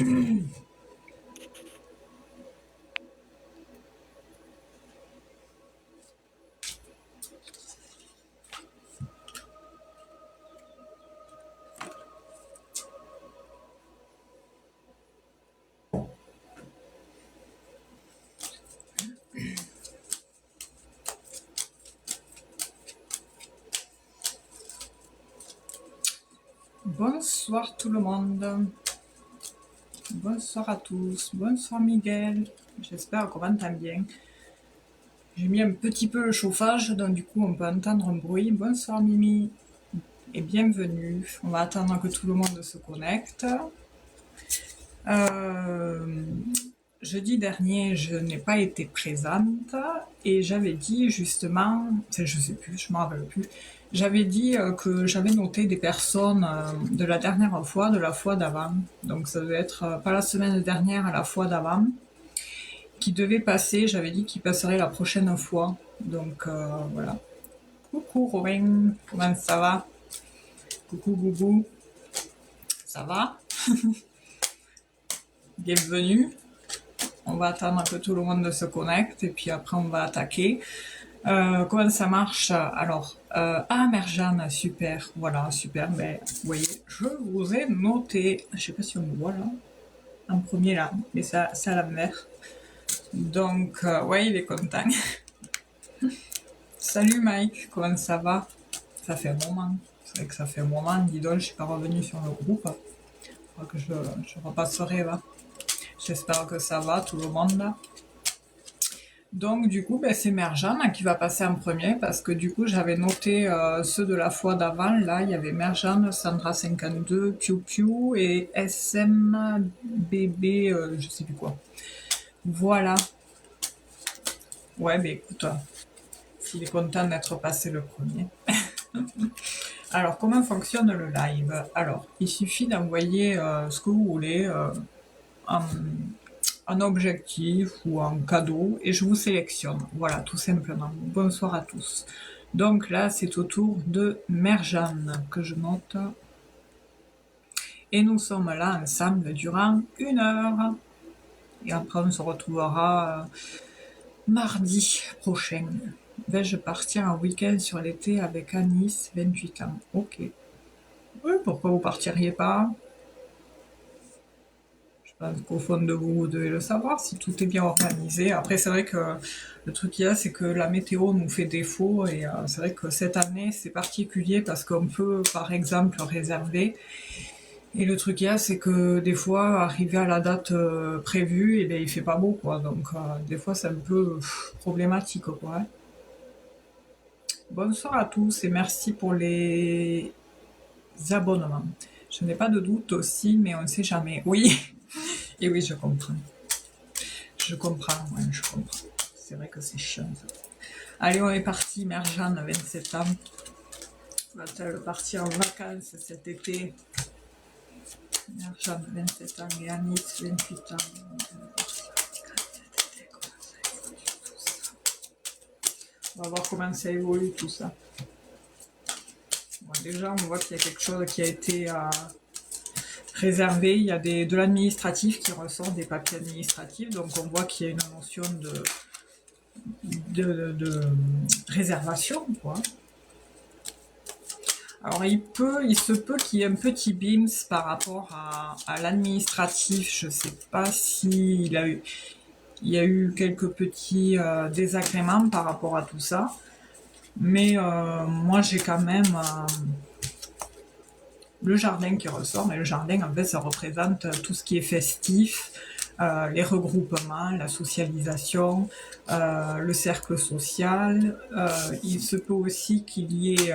Bonsoir tout le monde. Bonsoir à tous. Bonsoir Miguel. J'espère qu'on m'entend bien. J'ai mis un petit peu le chauffage, donc du coup on peut entendre un bruit. Bonsoir Mimi et bienvenue. On va attendre que tout le monde se connecte. Jeudi dernier, je n'ai pas été présente et j'avais dit justement, enfin je sais plus, je m'en rappelle plus, j'avais dit que j'avais noté des personnes de la dernière fois, de la fois d'avant, donc ça devait être pas la semaine dernière, à la fois d'avant, qui devaient passer, j'avais dit qu'ils passeraient la prochaine fois, donc voilà. Coucou Robin, comment ça va? Coucou Boubou, ça va? Bienvenue. On va attendre que tout le monde se connecte et puis après on va attaquer. Comment ça marche? Alors, Merjane, super, voilà, super, mais vous voyez, je vous ai noté, je sais pas si on me voit là, en premier là, mais ça, c'est à l'envers. Donc, ouais, il est content. Salut Mike, comment ça va? Ça fait un moment, c'est vrai que ça fait un moment, dis donc, je suis pas revenue sur le groupe. Je crois que je repasserai là. J'espère que ça va, tout le monde là. Donc du coup, c'est Merjane qui va passer en premier parce que du coup j'avais noté ceux de la fois d'avant. Là, il y avait Merjane, Sandra52, Piu Piu et SMBB, je sais plus quoi. Voilà. Ouais, écoute, s'il est content d'être passé le premier. Alors, comment fonctionne le live? Alors, il suffit d'envoyer ce que vous voulez un objectif ou un cadeau et je vous sélectionne. Voilà, tout simplement. Bonsoir à tous. Donc là, c'est au tour de Merjane que je note. Et nous sommes là ensemble durant 1 heure. Et après, on se retrouvera mardi prochain. Vais-je partir en week-end sur l'été avec Anis, 28 ans? Ok. Oui, pourquoi vous partiriez pas? Qu'au fond de vous, vous devez le savoir, si tout est bien organisé. Après, c'est vrai que le truc qu'il y a, c'est que la météo nous fait défaut et c'est vrai que cette année, c'est particulier parce qu'on peut, par exemple, réserver. Et le truc qu'il y a, c'est que des fois, arrivé à la date prévue, il fait pas beau, quoi. Donc, des fois, c'est un peu problématique, quoi. Hein. Bonsoir à tous et merci pour les abonnements. Je n'ai pas de doute aussi, mais on ne sait jamais. Oui, et oui, je comprends. Je comprends, ouais, je comprends. C'est vrai que c'est chiant, ça. Allez, on est parti. Merjane, 27 ans. Va-t-elle partir en vacances cet été? Merjane, 27 ans. Et Anis, 28 ans. On va voir comment ça évolue tout ça. Bon, déjà, on voit qu'il y a quelque chose qui a été réservé. Il y a de l'administratif qui ressort, des papiers administratifs. Donc, on voit qu'il y a une notion de réservation, quoi. Alors il se peut qu'il y ait un petit bims par rapport à l'administratif. Je sais pas s'il y a eu quelques petits désagréments par rapport à tout ça. Mais moi j'ai quand même le jardin qui ressort. Mais le jardin en fait ça représente tout ce qui est festif. Les regroupements, la socialisation, le cercle social. Il se peut aussi qu'il y ait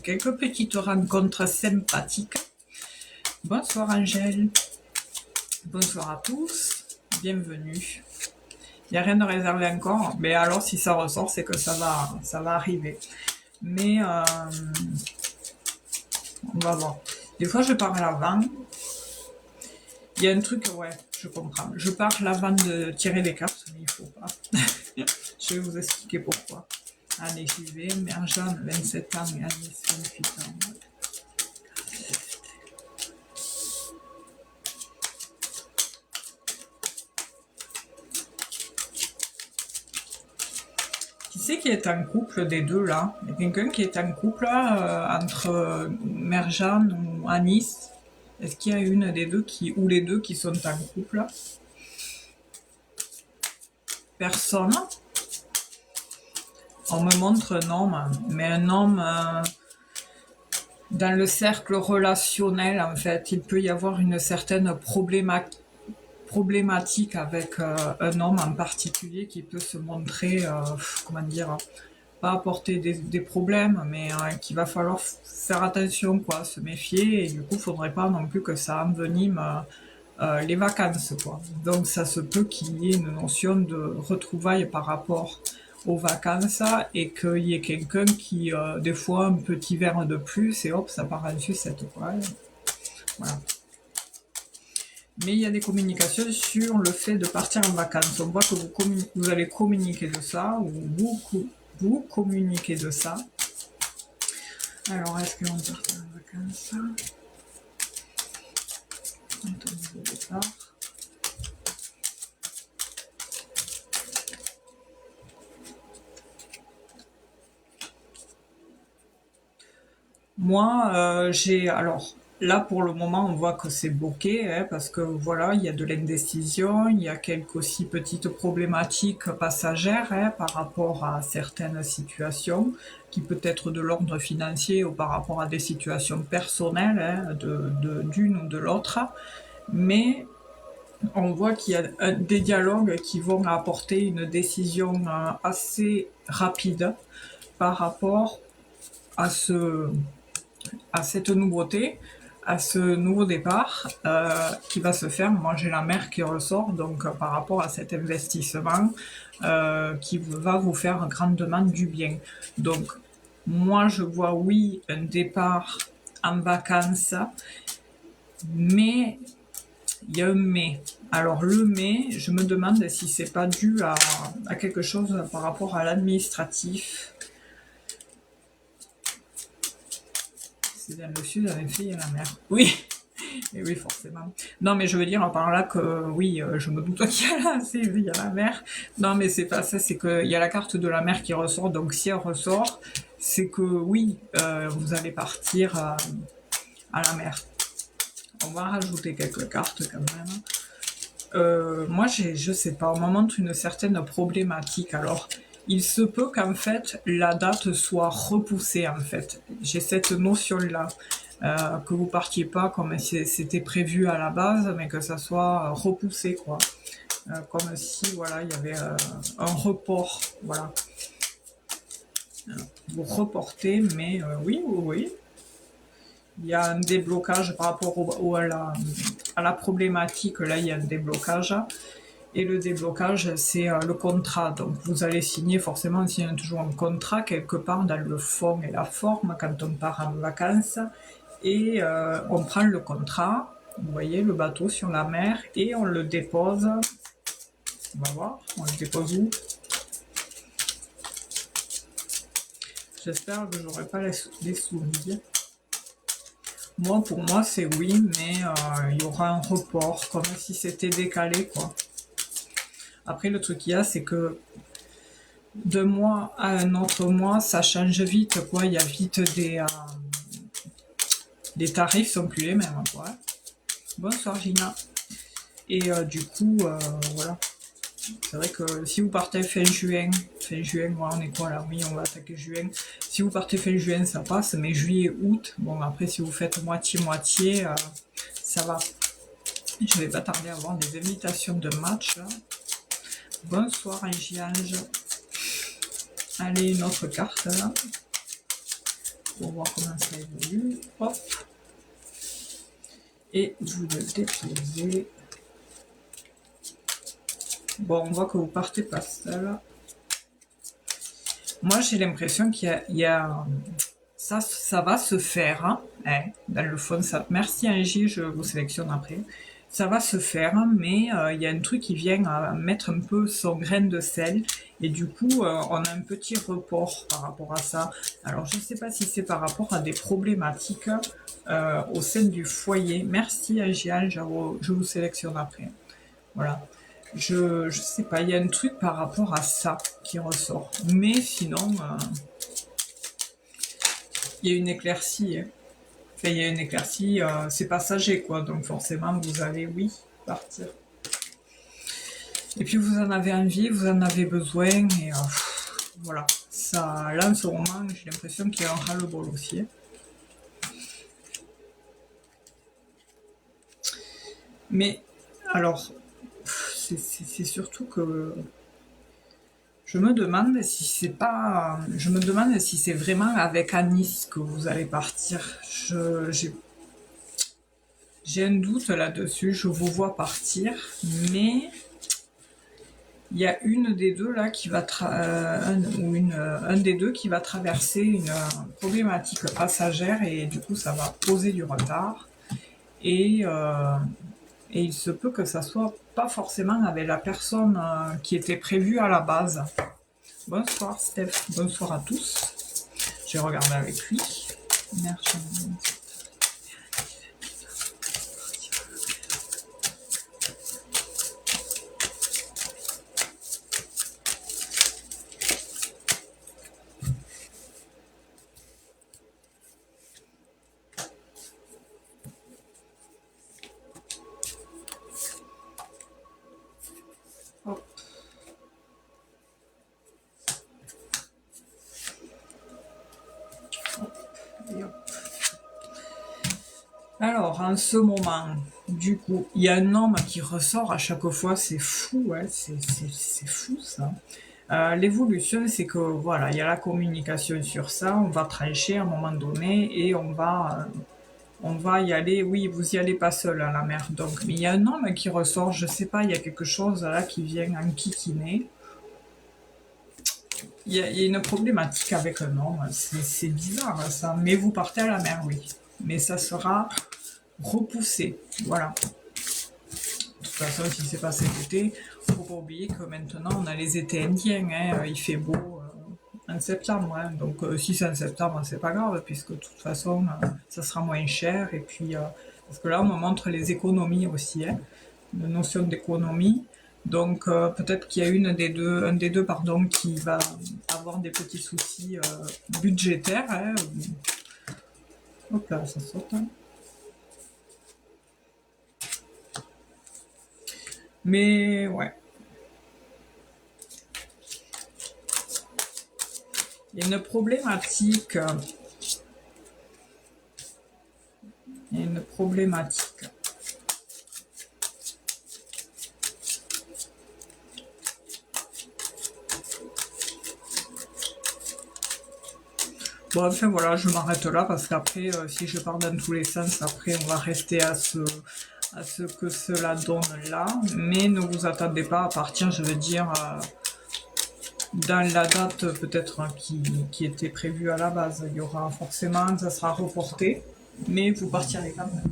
quelques petites rencontres sympathiques. Bonsoir Angèle. Bonsoir à tous. Bienvenue. Il n'y a rien de réservé encore, mais alors si ça ressort, c'est que ça va arriver. Mais on va voir. Des fois je pars à l'avant. Il y a un truc, ouais, je comprends. Je pars l'avant de tirer les cartes, mais il faut pas. Je vais vous expliquer pourquoi. Allez, j'y vais. Merjane, 27 ans et Anis, 28 ans. c'est qui est en couple des deux là? Il y a quelqu'un qui est en couple entre Merjan ou Anis? Est-ce qu'il y a une des deux ou les deux qui sont en couple? Personne. On me montre un homme, mais un homme dans le cercle relationnel, en fait, il peut y avoir une certaine problématique avec un homme en particulier qui peut se montrer, comment dire, pas apporter des problèmes, mais qu'il va falloir faire attention, quoi, se méfier, et du coup, il faudrait pas non plus que ça envenime les vacances, quoi. Donc, ça se peut qu'il y ait une notion de retrouvailles par rapport aux vacances et qu'il y ait quelqu'un qui, des fois, un petit verre de plus et hop, ça part en sucette, quoi. Voilà. Mais il y a des communications sur le fait de partir en vacances. On voit que vous allez communiquer de ça, ou vous communiquez de ça. Alors, est-ce qu'on part en vacances? Au départ. Moi, alors, là, pour le moment, on voit que c'est bloqué, hein, parce que voilà, il y a de l'indécision, il y a quelques aussi petites problématiques passagères hein, par rapport à certaines situations, qui peut être de l'ordre financier ou par rapport à des situations personnelles, hein, d'une ou de l'autre. Mais on voit qu'il y a des dialogues qui vont apporter une décision assez rapide par rapport à cette nouveauté, à ce nouveau départ qui va se faire. Moi, j'ai la mère qui ressort, donc par rapport à cet investissement qui va vous faire grandement du bien. Donc, moi, je vois, oui, un départ en vacances, mais il y a un mais. Alors, le mais, je me demande si c'est pas dû à quelque chose par rapport à l'administratif. C'est dans le sud, en effet, il y a la mer. Oui, et oui, forcément. Non, mais je veux dire par là que, oui, je me doute qu'il y a il y a la mer. Non, mais c'est pas ça, c'est qu'il y a la carte de la mer qui ressort, donc si elle ressort, c'est que, oui, vous allez partir à la mer. On va rajouter quelques cartes quand même. Moi, je sais pas, on me montre une certaine problématique. Alors, il se peut qu'en fait, la date soit repoussée, en fait. J'ai cette notion-là. Que vous partiez pas comme si c'était prévu à la base, mais que ça soit repoussé, quoi. Comme si, voilà, il y avait un report, voilà. Vous reportez, mais oui, oui, oui. Il y a un déblocage par rapport à la problématique. Là, il y a un déblocage. Et le déblocage, c'est le contrat. Donc, vous allez signer, forcément, s'il y a toujours un contrat quelque part dans le fond et la forme quand on part en vacances. Et on prend le contrat, vous voyez, le bateau sur la mer, et on le dépose. On va voir, on le dépose où? J'espère que j'aurai pas les souris. Moi, pour moi, c'est oui, mais il y aura un report, comme si c'était décalé, quoi. Après, le truc qu'il y a, c'est que d'un mois à un autre mois, ça change vite, quoi. Il y a vite des tarifs sont plus les mêmes, quoi. Bonsoir, Gina. Et du coup, voilà. C'est vrai que si vous partez fin juin, voilà, on est quoi là? Oui, on va attaquer juin. Si vous partez fin juin, ça passe, mais juillet, août, bon, après, si vous faites moitié-moitié, ça va. Je vais pas tarder à avoir des invitations de match, là. Bonsoir, Ange. Allez, une autre carte, là. Pour voir comment ça évolue. Hop. Et vous le déposez. Bon, on voit que vous partez pas seul. Moi, j'ai l'impression qu'il y a ça va se faire. Hein, dans le fond, ça. Merci Angie, je vous sélectionne après. Ça va se faire, mais il y a un truc qui vient mettre un peu son grain de sel. Et du coup, on a un petit report par rapport à ça. Alors, je ne sais pas si c'est par rapport à des problématiques au sein du foyer. Merci Angie, je vous sélectionne après. Voilà. Je sais pas, il y a un truc par rapport à ça qui ressort. Mais sinon, il y a une éclaircie, hein. Enfin, il y a une éclaircie, c'est passager, quoi. Donc forcément, vous allez, oui, partir. Et puis vous en avez envie, vous en avez besoin, et voilà. Ça, là, en ce moment, j'ai l'impression qu'il y a un ras-le-bol aussi, hein. Mais, alors, c'est surtout que je me demande si c'est vraiment avec Anis que vous allez partir. J'ai un doute là-dessus, je vous vois partir, mais il y a une des deux là qui va un des deux qui va traverser une problématique passagère et du coup ça va poser du retard et, euh, et il se peut que ça soit pas forcément avec la personne qui était prévue à la base. Bonsoir Steph, bonsoir à tous. J'ai regardé avec lui. Merci. Hop. Et hop. Alors, en ce moment, du coup, il y a un homme qui ressort à chaque fois, c'est fou, hein, c'est fou ça. L'évolution, c'est que voilà, il y a la communication sur ça, on va trancher à un moment donné et on va y aller. Oui, vous y allez pas seul à la mer, donc. Mais il y a un homme qui ressort, je sais pas, il y a quelque chose là qui vient en kikiner. Il y a une problématique avec un homme, c'est bizarre ça. Mais vous partez à la mer, oui. Mais ça sera repoussé, voilà. De toute façon, si c'est pas cet été, faut pas oublier que maintenant on a les étés indiens, hein, il fait beau en septembre, hein, donc si c'est en septembre, c'est pas grave, puisque de toute façon, ça sera moins cher, et puis, parce que là, on me montre les économies aussi, hein, la notion d'économie, donc peut-être qu'il y a un des deux, pardon, qui va avoir des petits soucis budgétaires, hein. Hop là, ça saute, hein. Mais ouais. Il y a une problématique. Il y a une problématique. Bon, enfin voilà, je m'arrête là parce qu'après, si je pars dans tous les sens, après on va rester à ce que cela donne là. Mais ne vous attendez pas à partir, je veux dire, dans la date peut-être qui était prévue à la base. Il y aura forcément, ça sera reporté, mais vous partirez quand même.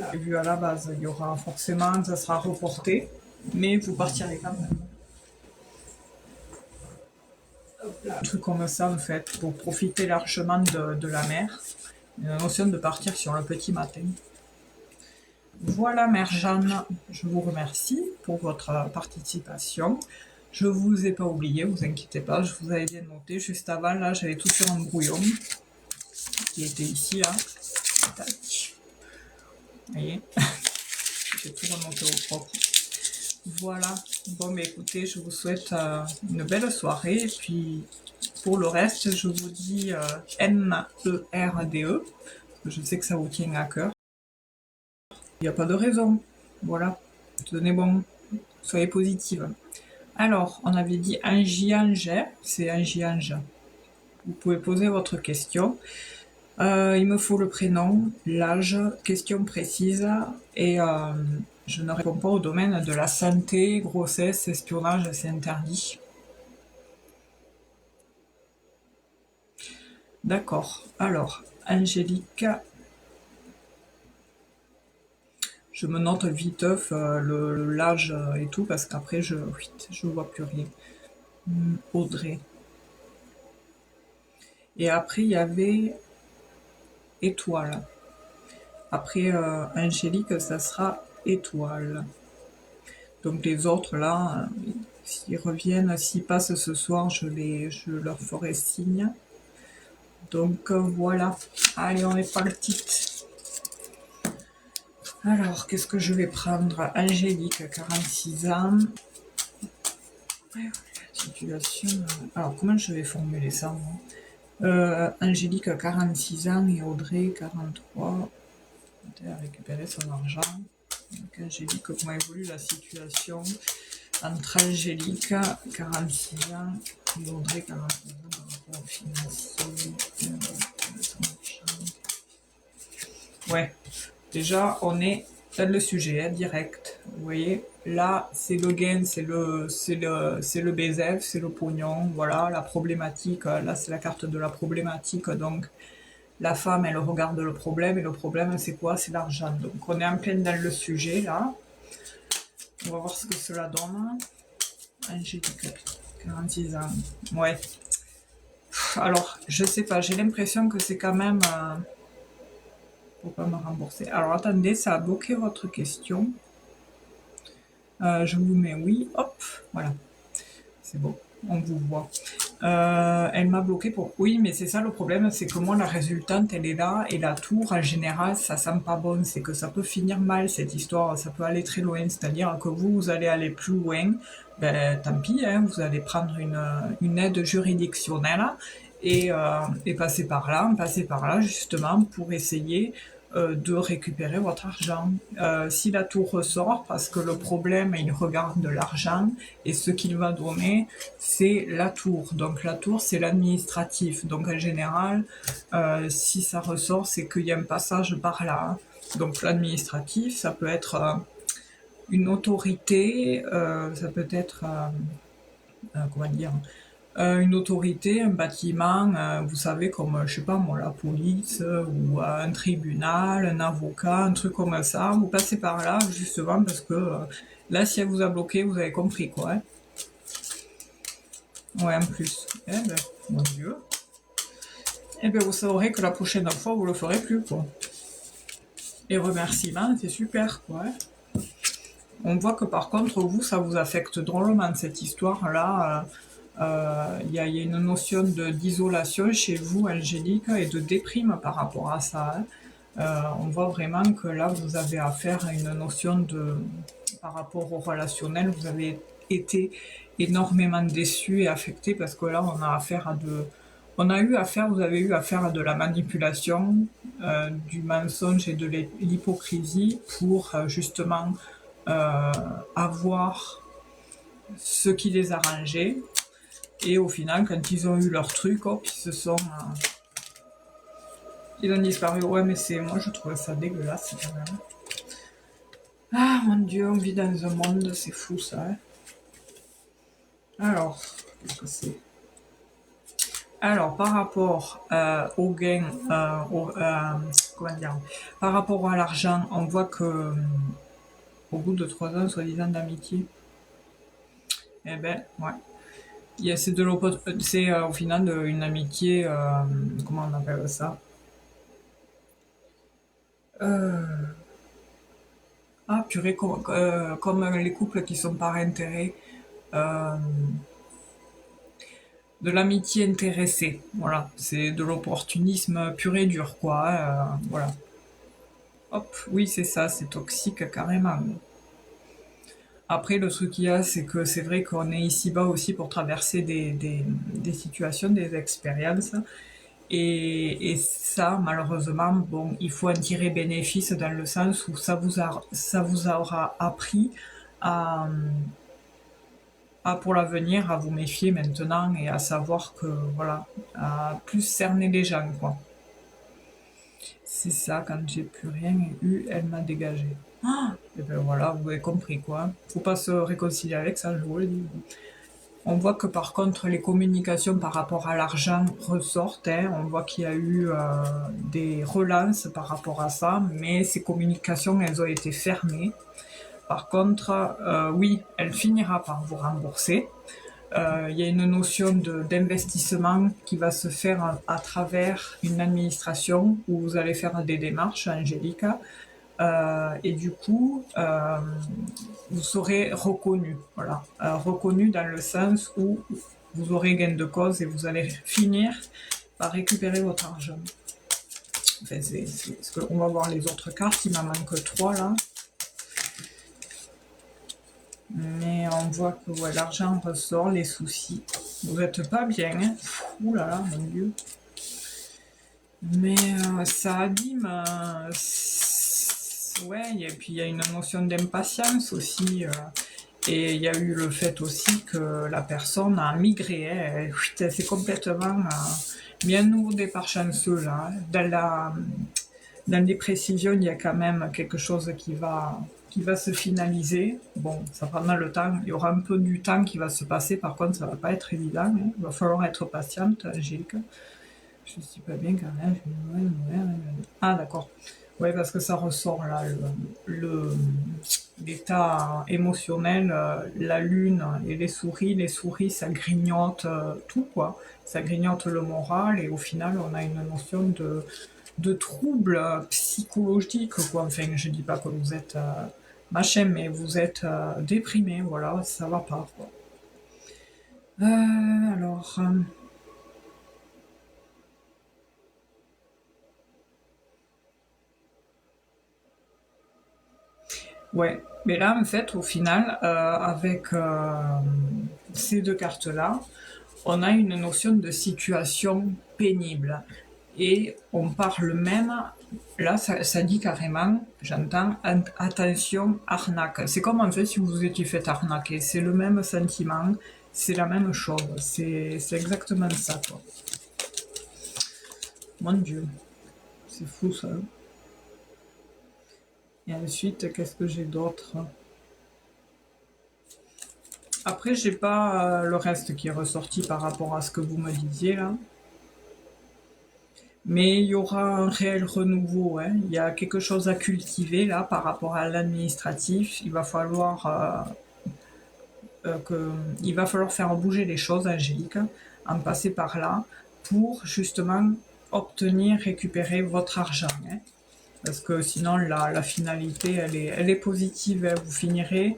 Prévu à la base, il y aura forcément, ça sera reporté, mais vous partirez quand même. Un truc comme ça en fait, pour profiter largement de la mer. La notion de partir sur le petit matin. Voilà, Mère Jeanne, je vous remercie pour votre participation. Je vous ai pas oublié, vous inquiétez pas, je vous avais bien noté. Juste avant, là, j'avais tout sur un brouillon qui était ici, là. Tac. Vous voyez, j'ai tout remonté au propre. Voilà, bon, mais écoutez, je vous souhaite une belle soirée. Et puis, pour le reste, je vous dis M-E-R-D-E. Je sais que ça vous tient à cœur. Il n'y a pas de raison. Voilà, tenez bon, soyez positive. Alors, on avait dit Angiange, c'est Angiange. Vous pouvez poser votre question. Il me faut le prénom, l'âge, question précise, et je ne réponds pas au domaine de la santé, grossesse, espionnage, c'est interdit. D'accord. Alors, Angélique, je me note viteuf l'âge et tout, parce qu'après, je vois plus rien. Audrey. Et après, il y avait Étoile. Après Angélique, ça sera étoile. Donc les autres là, s'ils reviennent, s'ils passent ce soir, je leur ferai signe. Donc voilà, allez on est parti. Alors qu'est-ce que je vais prendre? Angélique, 46 ans. Situation. Alors comment je vais formuler ça moi? Angélique, 46 ans et Audrey, 43. A récupéré son argent. Donc Angélique, comment évolue la situation entre Angélique, 46 ans, et Audrey, 46 ans, par rapport au financier, ouais, déjà, on est dans le sujet, hein, direct. Vous voyez, là, c'est le gain, c'est le BZF, c'est le pognon, voilà, la problématique, là, c'est la carte de la problématique, donc, la femme, elle regarde le problème, et le problème, c'est quoi? C'est l'argent. Donc, on est en plein dans le sujet, là. On va voir ce que cela donne. Angélique, 46 ans. Ouais. Alors, je sais pas, j'ai l'impression que c'est quand même... faut pas me rembourser. Alors, attendez, ça a bloqué votre question. Je vous mets oui, hop, voilà. C'est bon, on vous voit. Elle m'a bloqué pour... Oui, mais c'est ça le problème, c'est que moi, la résultante, elle est là, et la tour, en général, ça sent pas bon. C'est que ça peut finir mal, cette histoire, ça peut aller très loin. C'est-à-dire que vous allez aller plus loin, ben, tant pis, hein, vous allez prendre une aide juridictionnelle et passer par là, justement, pour essayer de récupérer votre argent. Si la tour ressort, parce que le problème, il regarde de l'argent, et ce qu'il va donner, c'est la tour. Donc la tour, c'est l'administratif. Donc en général, si ça ressort, c'est qu'il y a un passage par là. Donc l'administratif, ça peut être une autorité, ça peut être, comment dire, une autorité, un bâtiment, vous savez, comme, je sais pas moi, la police, ou un tribunal, un avocat, un truc comme ça. Vous passez par là, justement, parce que là, si elle vous a bloqué, vous avez compris, quoi. Hein. Ouais, en plus. Eh ben, mon Dieu. Eh ben, vous saurez que la prochaine fois, vous le ferez plus, quoi. Et remerciements, c'est super, quoi. Hein. On voit que par contre, vous, ça vous affecte drôlement, cette histoire-là. Il y a une notion d'isolation chez vous, Angélique, et de déprime par rapport à ça. Hein. On voit vraiment que là, vous avez affaire à une notion de... Par rapport au relationnel, vous avez été énormément déçu et affecté parce que là, on a affaire à de... vous avez eu affaire à de la manipulation, du mensonge et de l'hypocrisie pour justement avoir ce qui les arrangeait. Et au final, quand ils ont eu leur truc, hop, ils ont disparu. Ouais, mais moi, je trouvais ça dégueulasse, quand même. Ah, mon Dieu, on vit dans un monde, c'est fou, ça. Hein. Alors, qu'est-ce que c'est? Alors, par rapport au gain, comment dire, par rapport à l'argent, on voit que au bout de 3 ans, soi-disant, d'amitié, eh ben, ouais. C'est au final une amitié, comment on appelle ça? Ah purée, comme les couples qui sont par intérêt, euh, de l'amitié intéressée, voilà, c'est de l'opportunisme pur et dur, quoi, hein, voilà. Hop, oui c'est ça, c'est toxique carrément. Après le truc qu'il y a, c'est que c'est vrai qu'on est ici-bas aussi pour traverser des situations, des expériences, et ça, malheureusement, bon, il faut en tirer bénéfice dans le sens où ça vous aura appris à, pour l'avenir, à vous méfier maintenant et à savoir que, voilà, à plus cerner les gens, quoi. C'est ça, quand j'ai plus rien eu, elle m'a dégagé. Ah et ben voilà, vous avez compris, quoi. Faut pas se réconcilier avec ça, je vous le dis. On voit que par contre les communications par rapport à l'argent ressortent, hein. On voit qu'il y a eu des relances par rapport à ça, mais ces communications, elles ont été fermées. Par contre, oui, elle finira par vous rembourser. Il y a une notion d'investissement qui va se faire à travers une administration où vous allez faire des démarches, Angélica, et du coup, vous serez reconnu, voilà, reconnu dans le sens où vous aurez gain de cause et vous allez finir par récupérer votre argent. Enfin, on va voir les autres cartes, il m'en manque 3 là. Mais on voit que ouais, l'argent ressort, les soucis. Vous n'êtes pas bien, hein. Ouh là là, mon Dieu. Mais ça abîme. Ouais, et puis il y a une notion d'impatience aussi. Et il y a eu le fait aussi que la personne a migré. Hein, elle s'est complètement mis un nouveau départ chanceux là. Dans les précisions, il y a quand même quelque chose qui va se finaliser. Bon, ça prendra le temps. Il y aura un peu du temps qui va se passer. Par contre, ça va pas être évident. Hein. Il va falloir être patiente, Angélique. Je ne suis pas bien quand même. Ah, d'accord. Oui, parce que ça ressort là, l'état émotionnel, la lune et les souris. Les souris, ça grignote tout, quoi. Ça grignote le moral et au final, on a une notion de trouble psychologique, quoi. Enfin, je dis pas que vous êtes machin, mais vous êtes déprimé, voilà, ça va pas, quoi. Alors... ouais, mais là, en fait, au final, avec ces deux cartes-là, on a une notion de situation pénible. Et on parle même, là, ça dit carrément, j'entends, attention, arnaque. C'est comme en fait si vous vous étiez fait arnaquer. C'est le même sentiment, c'est la même chose. C'est exactement ça, quoi. Mon Dieu, c'est fou ça. Et ensuite, qu'est-ce que j'ai d'autre? Après, j'ai pas le reste qui est ressorti par rapport à ce que vous me disiez là. Mais il y aura un réel renouveau, hein. Il y a quelque chose à cultiver là par rapport à l'administratif. Il va falloir faire bouger les choses, Angélique, en passer par là pour justement obtenir, récupérer votre argent, hein. Parce que sinon la finalité elle est positive, hein. Vous finirez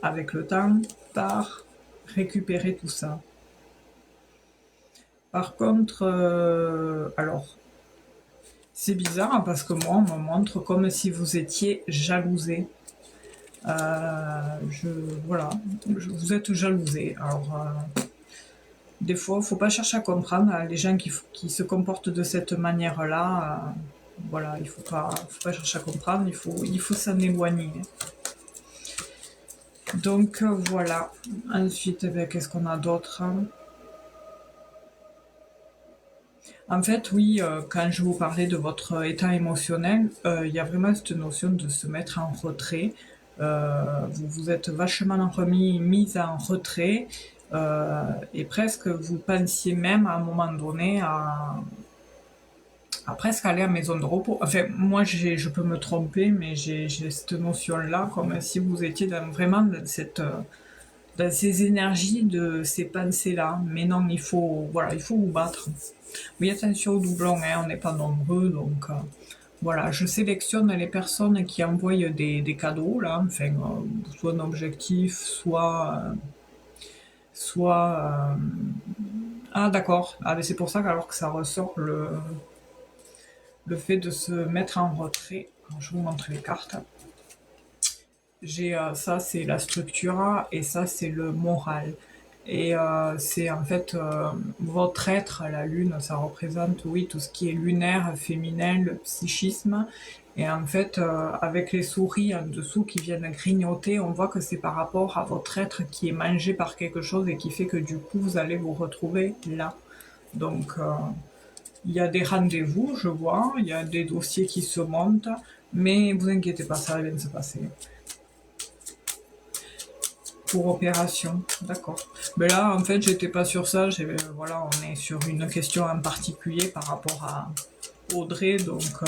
avec le temps par récupérer tout ça. Par contre, alors, c'est bizarre hein, parce que moi, on me montre comme si vous étiez jalousé. Je, voilà, vous êtes jalousé. Alors, des fois, faut pas chercher à comprendre les gens qui se comportent de cette manière-là. Voilà, faut pas chercher à comprendre. Il faut s'en éloigner. Donc voilà. Ensuite, qu'est-ce qu'on a d'autre? En fait, oui, quand je vous parlais de votre état émotionnel, il y a vraiment cette notion de se mettre en retrait. Vous vous êtes vachement mise en retrait et presque vous pensiez même à un moment donné à presque aller à maison de repos. Enfin, moi, je peux me tromper, mais j'ai cette notion-là, comme si vous étiez vraiment dans ces énergies de ces pensées-là. Mais non, voilà, il faut vous battre. Oui, attention aux doublons, hein, on n'est pas nombreux, donc voilà, je sélectionne les personnes qui envoient des cadeaux, là, enfin, soit un objectif, soit ah d'accord, ah, c'est pour ça que ça ressort le fait de se mettre en retrait. Alors, je vous montre les cartes. J'ai ça, c'est la structure, et ça, c'est le moral. Et c'est en fait votre être, la lune, ça représente, oui, tout ce qui est lunaire, féminin, le psychisme. Et en fait, avec les souris en dessous qui viennent grignoter, on voit que c'est par rapport à votre être qui est mangé par quelque chose et qui fait que du coup, vous allez vous retrouver là. Donc, il y a des rendez-vous, je vois, il y a des dossiers qui se montent, mais vous inquiétez pas, ça va bien se passer. Pour opération, d'accord. Mais là, en fait, j'étais pas sur ça. Voilà, on est sur une question en particulier par rapport à Audrey, donc.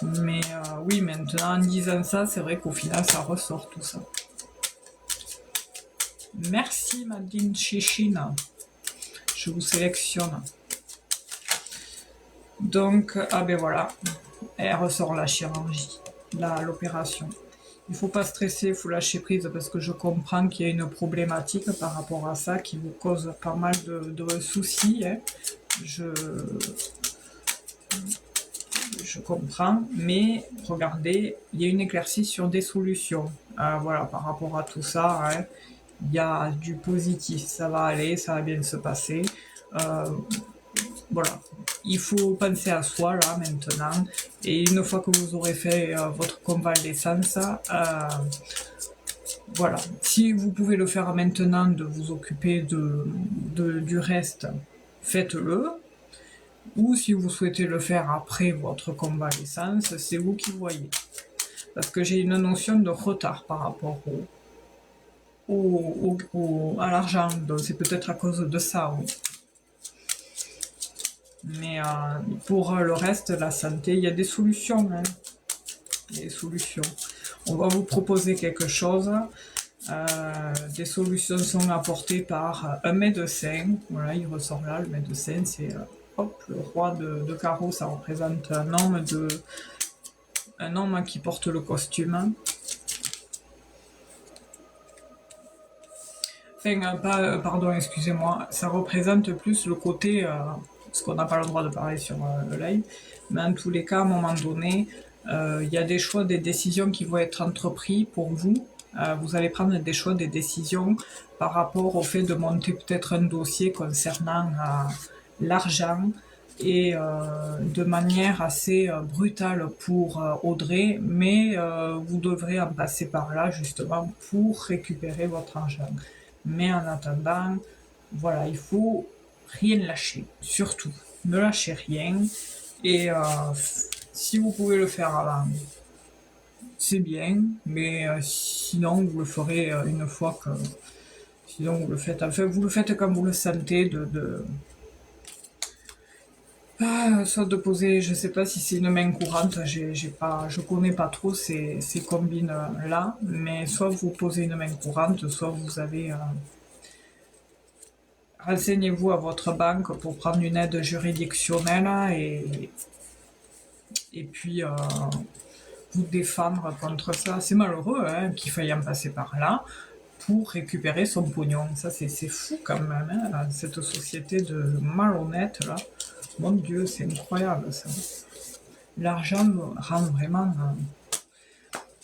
Mais oui, maintenant, en disant ça, c'est vrai qu'au final, ça ressort tout ça. Merci, Madeleine Chéchine. Je vous sélectionne. Donc, ah ben voilà, elle ressort la chirurgie. l'opération. Il ne faut pas stresser, il faut lâcher prise parce que je comprends qu'il y a une problématique par rapport à ça qui vous cause pas mal de soucis. Hein. Je, je comprends, mais regardez, il y a une éclaircie sur des solutions. Voilà, par rapport à tout ça, hein, il y a du positif, ça va aller, ça va bien se passer. Voilà, il faut penser à soi là maintenant, et une fois que vous aurez fait votre convalescence, voilà, si vous pouvez le faire maintenant, de vous occuper du reste, faites-le. Ou si vous souhaitez le faire après votre convalescence, c'est vous qui voyez. Parce que j'ai une notion de retard par rapport à l'argent, donc c'est peut-être à cause de ça, oui. Mais pour le reste, la santé, il y a des solutions. Hein. Des solutions. On va vous proposer quelque chose. Des solutions sont apportées par un médecin. Voilà, il ressort là, le médecin, c'est le roi de carreau, ça représente un homme qui porte le costume. Enfin, pardon, excusez-moi, ça représente plus le côté, parce qu'on n'a pas le droit de parler sur le live, mais en tous les cas, à un moment donné, il y a des choix, des décisions qui vont être entrepris pour vous. Vous allez prendre des choix, des décisions par rapport au fait de monter peut-être un dossier concernant l'argent et de manière assez brutale pour Audrey, mais vous devrez en passer par là justement pour récupérer votre argent. Mais en attendant, voilà, il faut rien lâcher, surtout. Ne lâchez rien. Et si vous pouvez le faire avant, c'est bien, mais sinon vous le ferez une fois que... Sinon vous le faites, enfin vous le faites comme vous le sentez, soit de poser, je sais pas si c'est une main courante, je connais pas trop ces combines là, mais soit vous posez une main courante, soit vous avez... Renseignez-vous à votre banque pour prendre une aide juridictionnelle et puis vous défendre contre ça. C'est malheureux hein, qu'il faille en passer par là pour récupérer son pognon. Ça, c'est fou quand même, hein, cette société de malhonnêtes là. Mon Dieu, c'est incroyable ça. L'argent rend vraiment...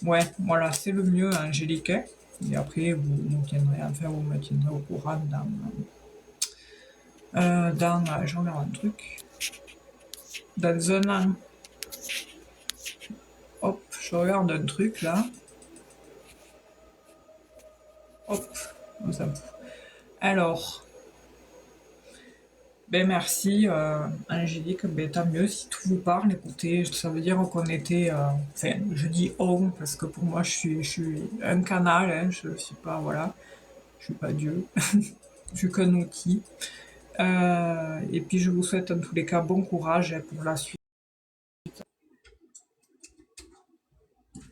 Ouais, voilà, c'est le mieux, Angélique. Et après, vous me tiendrez au courant je regarde un truc. Dans un an. Hop, je regarde un truc là. Hop, on s'en fout. Alors, ben merci Angélique, ben tant mieux si tout vous parle, écoutez, ça veut dire qu'on était, enfin je dis on parce que pour moi je suis un canal, hein, je suis pas, voilà, je suis pas Dieu, je suis qu'un outil. Et puis je vous souhaite en tous les cas bon courage pour la suite.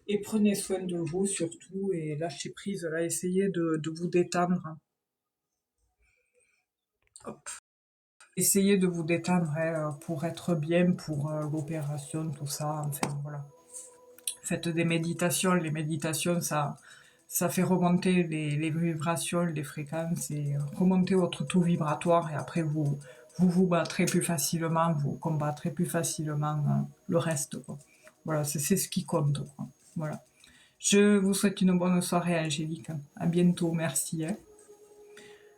Et prenez soin de vous surtout et lâchez prise là, essayez de vous détendre. Hop. Essayez de vous détendre hein, pour être bien pour l'opération, tout ça, enfin voilà. Faites des méditations, les méditations ça fait remonter les vibrations, les fréquences et remonter votre taux vibratoire et après vous battrez plus facilement, vous combattrez plus facilement le reste. Quoi. Voilà, c'est ce qui compte. Quoi. Voilà. Je vous souhaite une bonne soirée Angélique. À bientôt, merci. Hein.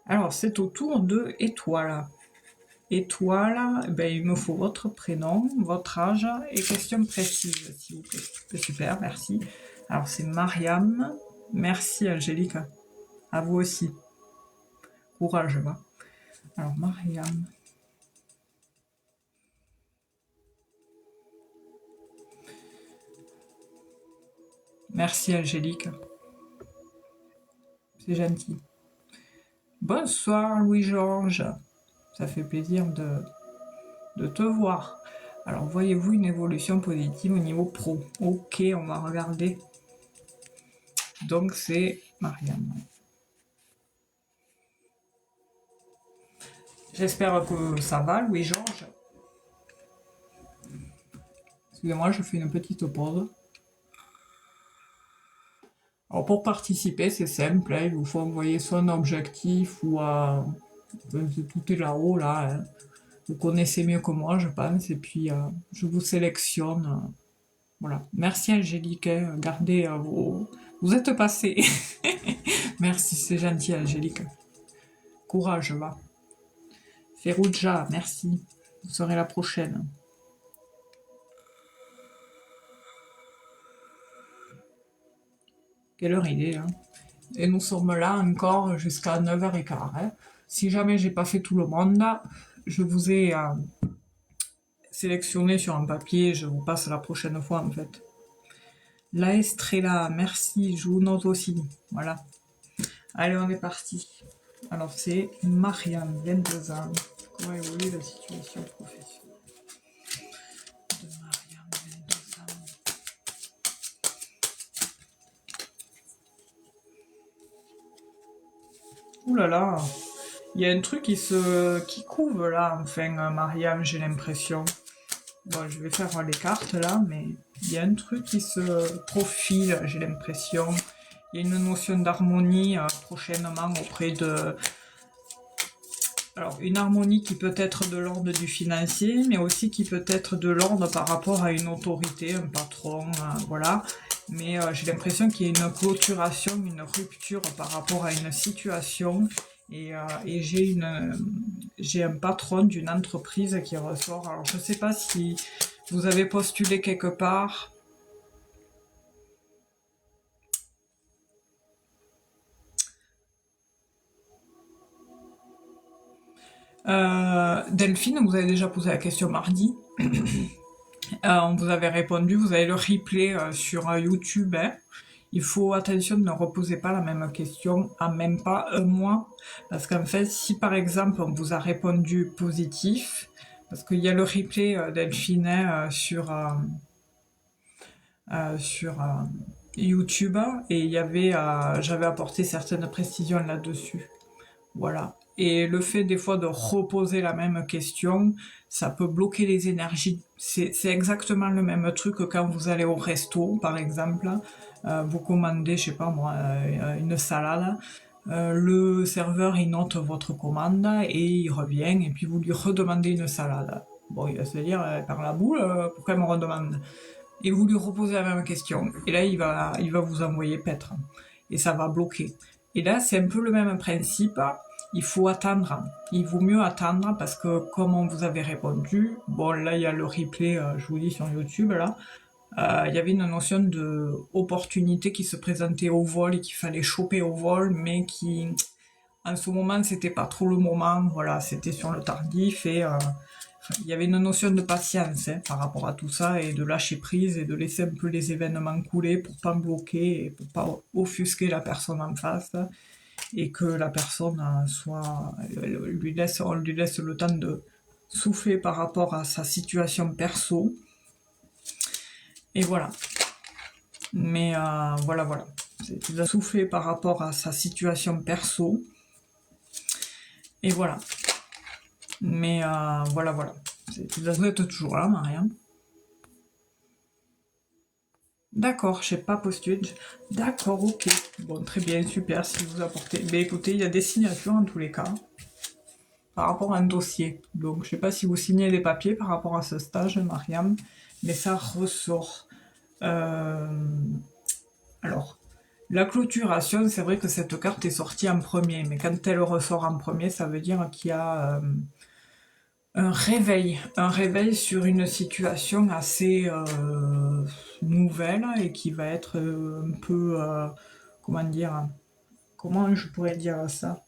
Alors, c'est au tour de Étoile. Étoile, ben, il me faut votre prénom, votre âge et question précise, s'il vous plaît. Super, merci. Alors, c'est Mariam. Merci, Angélique. À vous aussi. Courage, va. Alors, Mariam. Merci, Angélique. C'est gentil. Bonsoir, Louis-Georges. Ça fait plaisir de te voir. Alors, voyez-vous une évolution positive au niveau pro? Ok, on va regarder. Donc, c'est Mariam. J'espère que ça va, Louis-Georges. Excusez-moi, je fais une petite pause. Alors pour participer, c'est simple, hein, il vous faut envoyer soit un objectif ou tout est là-haut, là. Hein. Vous connaissez mieux que moi, je pense, et puis je vous sélectionne. Voilà. Merci Angélique, hein, gardez vos... Vous êtes passé. Merci, c'est gentil Angélique. Courage, va. Ferrugia, merci. Vous serez la prochaine. Quelle heure il est, là? Et nous sommes là encore jusqu'à 9h15. Hein. Si jamais j'ai pas fait tout le monde, je vous ai sélectionné sur un papier, je vous passe la prochaine fois en fait. La Estrella, merci, je vous note aussi. Voilà. Allez, on est parti. Alors c'est Marianne, 22 ans. Comment évolue la situation professionnelle de Marianne, 22 ans. Ouh là là, il y a un truc qui couve là, enfin, Marianne, j'ai l'impression. Bon, je vais faire les cartes là, mais il y a un truc qui se profile, j'ai l'impression. Il y a une notion d'harmonie prochainement auprès de... Alors, une harmonie qui peut être de l'ordre du financier, mais aussi qui peut être de l'ordre par rapport à une autorité, un patron, voilà. Mais j'ai l'impression qu'il y a une clôturation, une rupture par rapport à une situation. Et j'ai un patron d'une entreprise qui ressort. Alors, je ne sais pas si vous avez postulé quelque part. Delphine, vous avez déjà posé la question mardi. On vous avait répondu, vous avez le replay sur YouTube. Hein. Il faut attention de ne reposer pas la même question à même pas un mois. Parce qu'en fait, si par exemple on vous a répondu positif, parce qu'il y a le replay Delphine sur YouTube et il y avait, j'avais apporté certaines précisions là-dessus. Voilà. Et le fait des fois de reposer la même question, ça peut bloquer les énergies. C'est exactement le même truc que quand vous allez au resto, par exemple, vous commandez, je sais pas moi, une salade. Le serveur il note votre commande et il revient et puis vous lui redemandez une salade. Bon, il va se dire par la boule, pourquoi il me redemande? Et vous lui reposez la même question. Et là il va vous envoyer paître et ça va bloquer. Et là c'est un peu le même principe. Il faut attendre. Il vaut mieux attendre parce que comme on vous avait répondu, bon là il y a le replay, je vous dis sur YouTube là, il y avait une notion de opportunité qui se présentait au vol et qu'il fallait choper au vol, mais qui en ce moment c'était pas trop le moment. Voilà, c'était sur le tardif et il y avait une notion de patience hein, par rapport à tout ça et de lâcher prise et de laisser un peu les événements couler pour pas bloquer et pour pas offusquer la personne en face et que la personne on lui laisse le temps de souffler par rapport à sa situation perso. Et voilà. Mais voilà. C'est de souffler par rapport à sa situation perso. Et voilà. Mais voilà. Vous êtes toujours là, Marianne. D'accord, je sais pas postulé. D'accord, ok. Bon, très bien, super, si vous apportez. Mais écoutez, il y a des signatures en tous les cas, par rapport à un dossier. Donc, je sais pas si vous signez des papiers par rapport à ce stage, Mariam, mais ça ressort. Alors, la clôturation, c'est vrai que cette carte est sortie en premier, mais quand elle ressort en premier, ça veut dire qu'il y a un réveil sur une situation assez nouvelle et qui va être un peu, comment dire, comment je pourrais dire ça,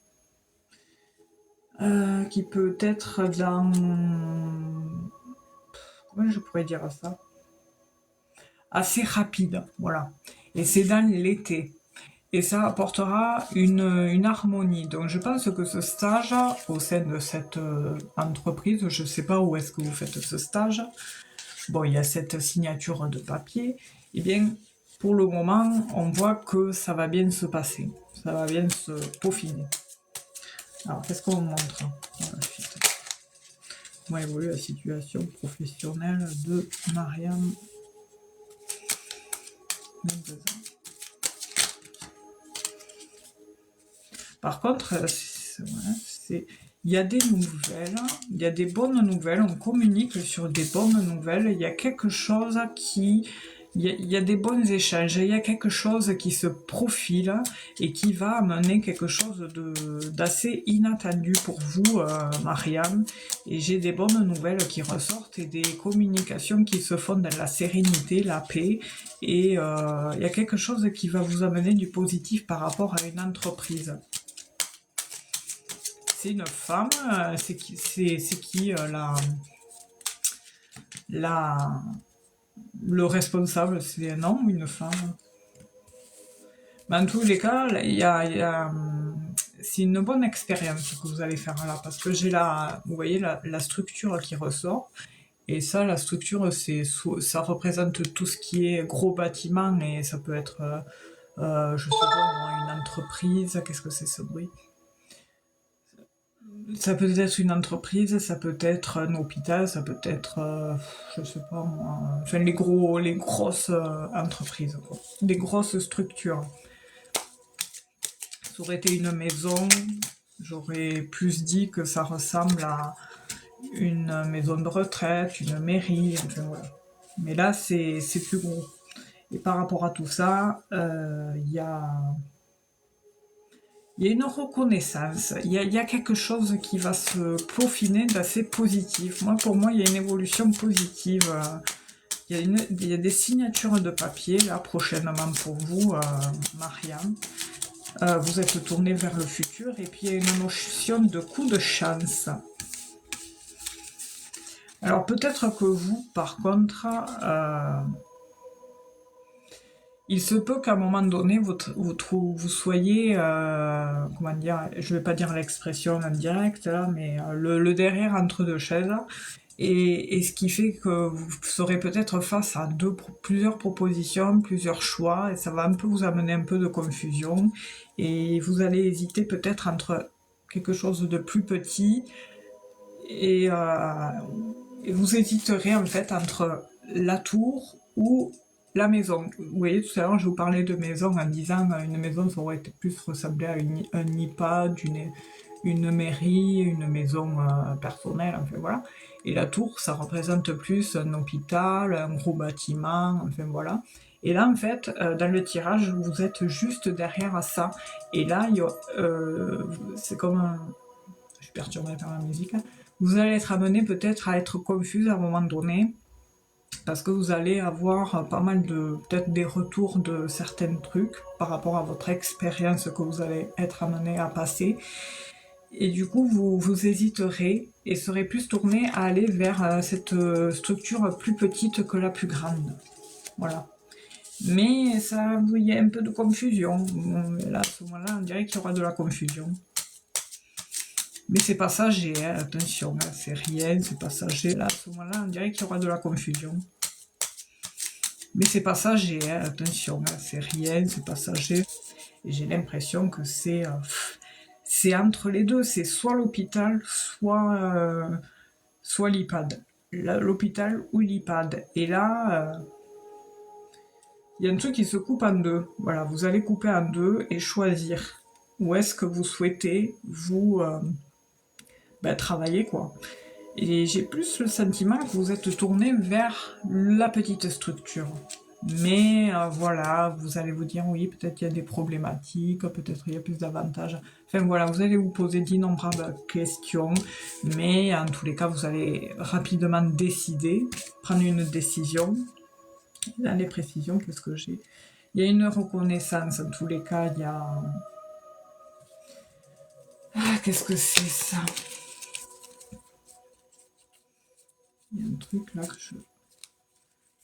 qui peut être dans, comment je pourrais dire ça, assez rapide, voilà. Et c'est dans l'été. Et ça apportera une harmonie. Donc je pense que ce stage, au sein de cette entreprise, je ne sais pas où est-ce que vous faites ce stage, bon, il y a cette signature de papier, et bien, pour le moment, on voit que ça va bien se passer, ça va bien se peaufiner. Alors, qu'est-ce qu'on montre? Comment évolue la situation professionnelle de Marianne? Par contre, il y a des nouvelles, il y a des bonnes nouvelles, on communique sur des bonnes nouvelles, il y a quelque chose qui... Il y a des bons échanges, il y a quelque chose qui se profile et qui va amener quelque chose d'assez inattendu pour vous, Marianne. Et j'ai des bonnes nouvelles qui ressortent et des communications qui se font dans la sérénité, la paix. Et il y a quelque chose qui va vous amener du positif par rapport à une entreprise. C'est une femme, c'est qui la, le responsable, c'est un homme ou une femme? Mais en tous les cas, c'est une bonne expérience que vous allez faire là, parce que j'ai vous voyez la structure qui ressort, et ça, la structure, ça représente tout ce qui est gros bâtiment, et ça peut être, je sais pas moi, une entreprise, qu'est-ce que c'est ce bruit? Ça peut être une entreprise, ça peut être un hôpital, ça peut être, je sais pas moi, enfin les grosses entreprises, quoi. Les grosses structures. Ça aurait été une maison, j'aurais plus dit que ça ressemble à une maison de retraite, une mairie, enfin voilà. Mais là, c'est plus gros. Et par rapport à tout ça, il y a une reconnaissance, il y a quelque chose qui va se peaufiner d'assez positif. Pour moi, il y a une évolution positive. Il y a des signatures de papier, là, prochainement pour vous, Marianne. Vous êtes tourné vers le futur, et puis il y a une notion de coup de chance. Alors peut-être que vous, par contre, il se peut qu'à un moment donné, vous soyez, comment dire, je vais pas dire l'expression en direct, là, mais le derrière entre deux chaises, et ce qui fait que vous serez peut-être face à plusieurs propositions, plusieurs choix, et ça va un peu vous amener un peu de confusion, et vous allez hésiter peut-être entre quelque chose de plus petit, et vous hésiterez en fait entre la tour ou la maison. Vous voyez, tout à l'heure, je vous parlais de maison en disant une maison, ça aurait plus ressemblé à un EHPAD, une mairie, une maison personnelle, enfin voilà. Et la tour, ça représente plus un hôpital, un gros bâtiment, enfin voilà. Et là, en fait, dans le tirage, vous êtes juste derrière ça. Et là, c'est comme un... Je suis perturbée par la musique. Vous allez être amené peut-être à être confuse à un moment donné, parce que vous allez avoir pas mal peut-être des retours de certains trucs par rapport à votre expérience que vous allez être amené à passer. Et du coup, vous hésiterez et serez plus tourné à aller vers cette structure plus petite que la plus grande. Voilà. Mais ça, il y a un peu de confusion. Là, à ce moment-là, on dirait qu'il y aura de la confusion. Mais c'est passager, hein, attention, hein, c'est rien, c'est passager. Là, à ce moment-là, on dirait qu'il y aura de la confusion. Mais c'est passager, hein, attention, hein, c'est rien, c'est passager. Et j'ai l'impression que c'est entre les deux, c'est soit l'hôpital, soit l'EHPAD. L'hôpital ou l'EHPAD. Et là, il y a un truc qui se coupe en deux. Voilà, vous allez couper en deux et choisir où est-ce que vous souhaitez vous travailler, quoi. Et j'ai plus le sentiment que vous êtes tourné vers la petite structure. Mais voilà, vous allez vous dire, oui, peut-être il y a des problématiques, peut-être il y a plus d'avantages. Enfin voilà, vous allez vous poser d'innombrables questions, mais en tous les cas, vous allez rapidement décider, prendre une décision. Dans les précisions, qu'est-ce que j'ai? Il y a une reconnaissance, en tous les cas, il y a... Ah, qu'est-ce que c'est ça? Il y a un truc là que je...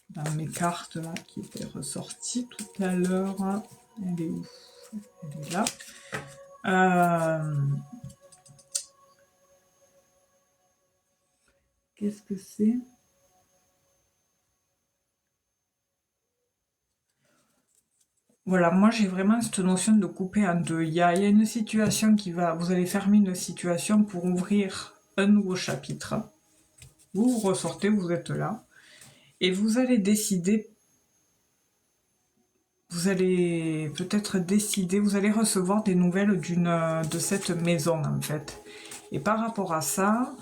Dans mes cartes là, qui était ressortie tout à l'heure. Elle est où? Elle est là. Qu'est-ce que c'est? Voilà, moi j'ai vraiment cette notion de couper en deux. Il y a une situation qui va... Vous allez fermer une situation pour ouvrir un nouveau chapitre. Vous ressortez, vous êtes là. Et vous allez décider vous allez peut-être décider, vous allez recevoir des nouvelles de cette maison en fait. Et par rapport à ça,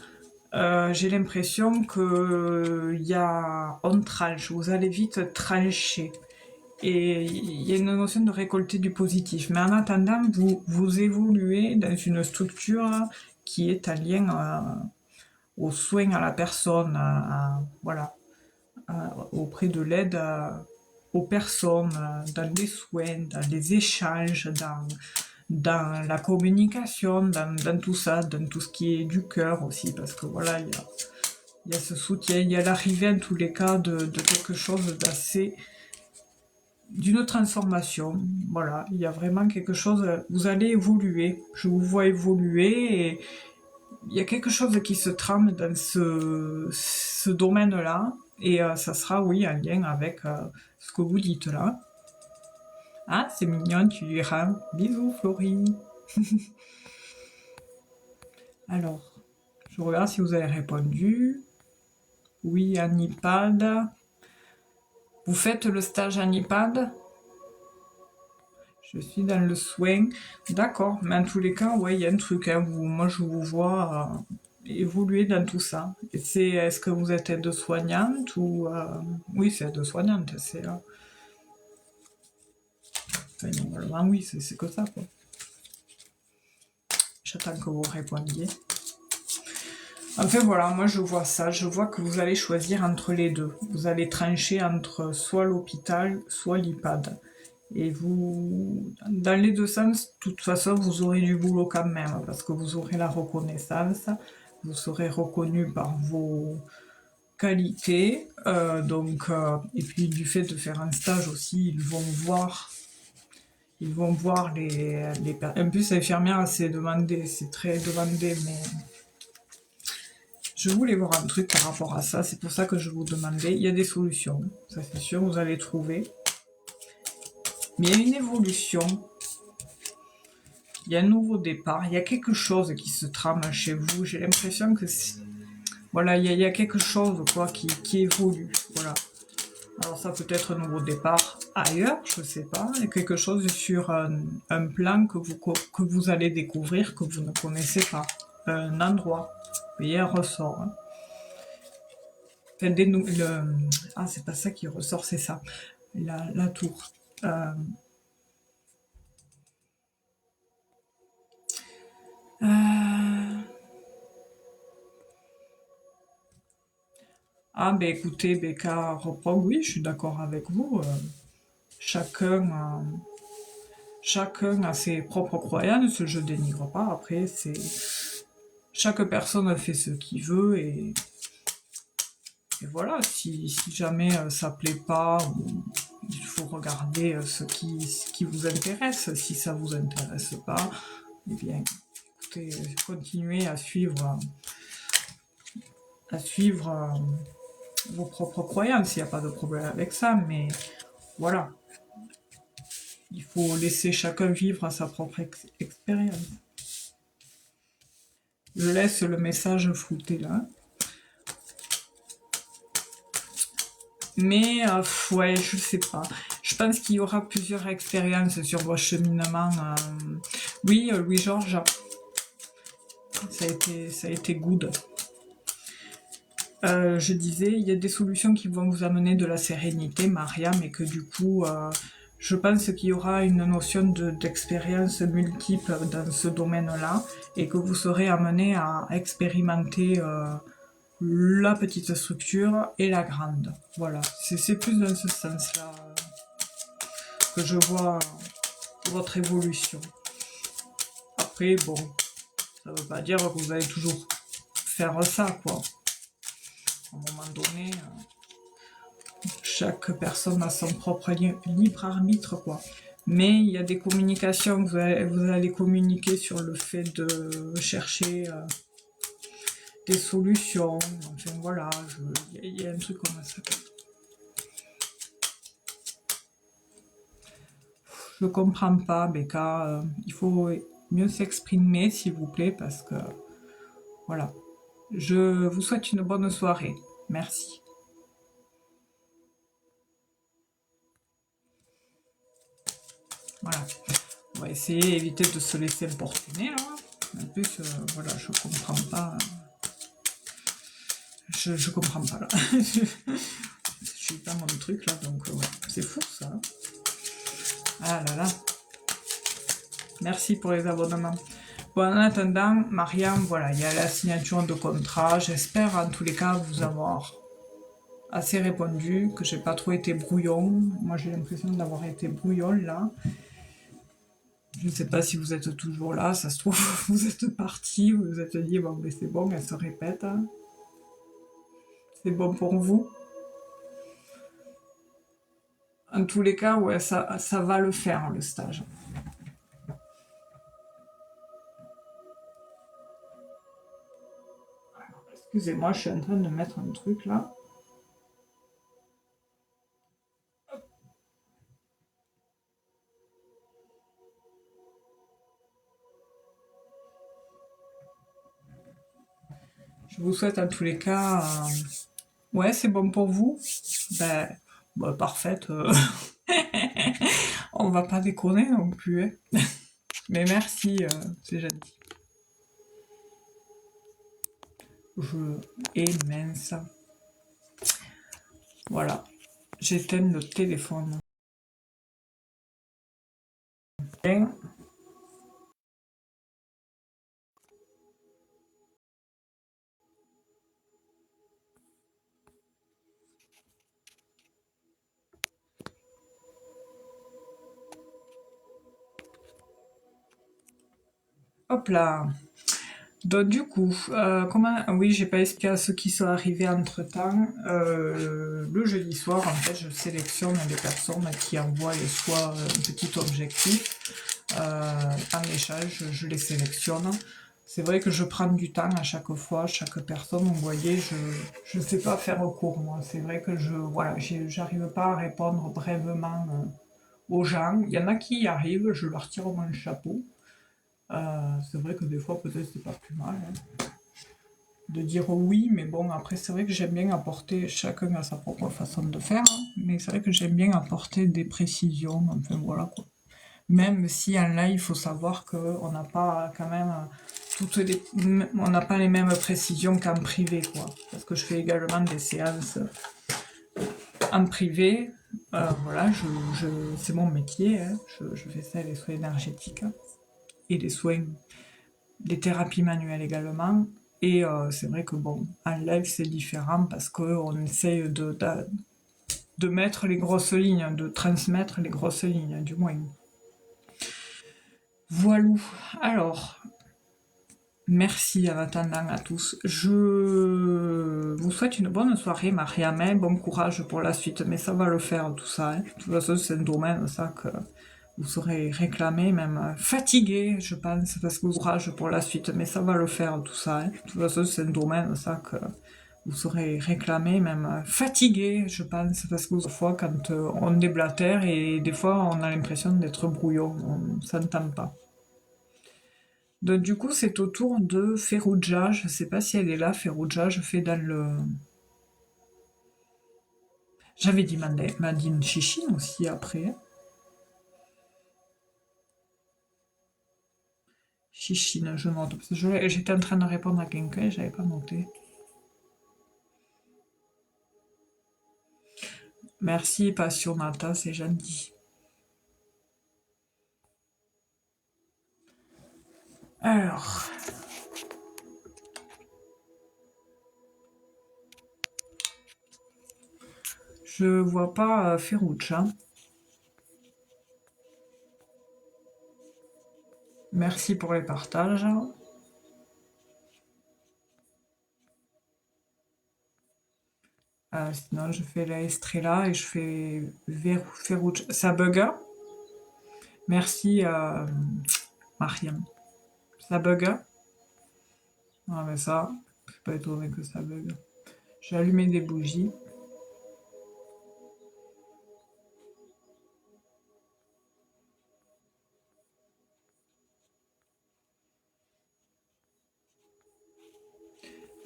j'ai l'impression que on tranche, vous allez vite trancher. Et il y a une notion de récolter du positif. Mais en attendant, vous évoluez dans une structure qui est en lien aux soins à la personne, voilà, auprès de l'aide aux personnes, dans les soins, dans les échanges, dans la communication, dans tout ça, dans tout ce qui est du cœur aussi, parce que voilà, il y a ce soutien, il y a l'arrivée en tous les cas de quelque chose d'assez, d'une transformation, voilà, il y a vraiment quelque chose, vous allez évoluer, je vous vois évoluer, et il y a quelque chose qui se trame dans ce domaine-là, et ça sera, oui, en lien avec ce que vous dites là. Ah, c'est mignon, tu lui rends. Bisous, Florie. Alors, je regarde si vous avez répondu. Oui, en iPad. Vous faites le stage en iPad? Je suis dans le soin. D'accord, mais en tous les cas, ouais, il y a un truc. Hein, moi, je vous vois évoluer dans tout ça. Est-ce que vous êtes aide-soignante ou... Oui, c'est aide-soignante. Enfin, normalement, oui, c'est que ça, quoi. J'attends que vous répondiez. Enfin voilà, moi je vois ça, je vois que vous allez choisir entre les deux. Vous allez trancher entre soit l'hôpital, soit l'IPAD. Et vous, dans les deux sens, de toute façon, vous aurez du boulot quand même, parce que vous aurez la reconnaissance, vous serez reconnu par vos qualités, et puis du fait de faire un stage aussi, ils vont voir les personnes. En plus, l'infirmière, c'est demandé, c'est très demandé, mais je voulais voir un truc par rapport à ça, c'est pour ça que je vous demandais. Il y a des solutions, ça c'est sûr, vous allez trouver. Mais il y a une évolution, il y a un nouveau départ, il y a quelque chose qui se trame chez vous. J'ai l'impression que voilà, il y a quelque chose quoi qui évolue. Voilà. Alors ça peut être un nouveau départ ailleurs, je sais pas, et quelque chose sur un plan que vous allez découvrir, que vous ne connaissez pas. Un endroit. Vous voyez, un ressort. Hein. Enfin, ah, c'est pas ça qui ressort, c'est ça. La tour. Euh, Ah, ben écoutez, Becca reprend, oui, je suis d'accord avec vous. Chacun, chacun a ses propres croyances, je dénigre pas. Après, chaque personne fait ce qu'il veut, et voilà, si jamais ça plaît pas, il faut regarder ce qui vous intéresse. Si ça vous intéresse pas, eh bien, écoutez, continuez à suivre vos propres croyances, il n'y a pas de problème avec ça, mais voilà, il faut laisser chacun vivre sa propre expérience. Je laisse le message flouté là. Mais, ouais, je sais pas. Je pense qu'il y aura plusieurs expériences sur vos cheminements. Oui, Louis-Georges, ça a été good. Je disais, il y a des solutions qui vont vous amener de la sérénité, Maria, mais que du coup, je pense qu'il y aura une notion d'expérience multiple dans ce domaine-là, et que vous serez amené à expérimenter la petite structure et la grande. Voilà, c'est plus dans ce sens-là que je vois votre évolution. Après, bon, ça veut pas dire que vous allez toujours faire ça, quoi. À un moment donné, chaque personne a son propre libre arbitre, quoi. Mais il y a des communications, vous allez communiquer sur le fait de chercher des solutions. Enfin voilà, il y a un truc comme ça. Je comprends pas, Becca. Il faut mieux s'exprimer, s'il vous plaît, parce que voilà. Je vous souhaite une bonne soirée. Merci. Voilà. On va essayer d'éviter de se laisser importuner, là. En plus, voilà, je comprends pas. Je comprends pas, là. Je suis pas mon truc, là, donc ouais. C'est fou, ça. Ah là là. Merci pour les abonnements. Bon, en attendant, Mariam, voilà, il y a la signature de contrat. J'espère, en tous les cas, vous avoir assez répondu, que j'ai pas trop été brouillon. Moi, j'ai l'impression d'avoir été brouillon, là. Je ne sais pas si vous êtes toujours là, ça se trouve, vous êtes parti, vous vous êtes dit, bon, mais c'est bon, elle se répète. Hein. C'est bon pour vous. En tous les cas, ouais, ça va le faire, le stage. Excusez-moi, je suis en train de mettre un truc là. Je vous souhaite en tous les cas. Ouais, c'est bon pour vous. Ben, bah, parfaite. On va pas déconner non plus. Hein. Mais merci, c'est gentil. Je est mince. Voilà. J'éteins le téléphone. Bien. Hop là. Donc du coup, comment... Oui, j'ai pas expliqué à ceux qui sont arrivés entre-temps. Le jeudi soir, en fait, je sélectionne des personnes qui envoient soit un petit objectif. En échange, je les sélectionne. C'est vrai que je prends du temps à chaque fois, chaque personne. Vous voyez, je ne sais pas faire court, moi. C'est vrai que voilà, j'arrive pas à répondre brièvement aux gens. Il y en a qui y arrivent, je leur tire mon chapeau. C'est vrai que des fois, peut-être, c'est pas plus mal. Hein, de dire oui, mais bon, après, c'est vrai que j'aime bien apporter, chacun a sa propre façon de faire, hein, mais c'est vrai que j'aime bien apporter des précisions, enfin voilà quoi. Même si en live, il faut savoir qu'on n'a pas quand même on n'a pas les mêmes précisions qu'en privé, quoi. Parce que je fais également des séances en privé. Voilà, c'est mon métier, hein. Je fais ça, les soins énergétiques et les soins, des thérapies manuelles également. Et c'est vrai que bon, en live c'est différent parce qu'on essaye de mettre les grosses lignes, de transmettre les grosses lignes, du moins. Voilà. Alors, merci en attendant à tous. Je vous souhaite une bonne soirée, Mariamé. Bon courage pour la suite, mais ça va le faire tout ça. Hein. De toute façon, c'est un domaine, ça, que vous serez réclamé, même fatigué, je pense, parce que vous courage pour la suite, mais ça va le faire tout ça. Hein. De toute façon, c'est un domaine, ça, que vous serez réclamé, même fatigué, je pense, parce que des fois, quand on déblatère, et des fois, on a l'impression d'être brouillon, on s'entend pas. Donc, du coup, c'est au tour de Ferrugia. Je sais pas si elle est là, Ferrugia. Je fais dans le... J'avais dit Madine Chichine aussi après. Chichine, je note. Parce que j'étais en train de répondre à quelqu'un et j'avais pas noté. Merci, Passionata, c'est gentil. Alors... Je vois pas Ferrugia. Merci pour les partages. Sinon, je fais la Estrella et je fais Ferrugia. Ça bug. Merci, Mariam. Ça bug. Ah, mais ça, je suis pas étonné que ça bug. J'ai allumé des bougies.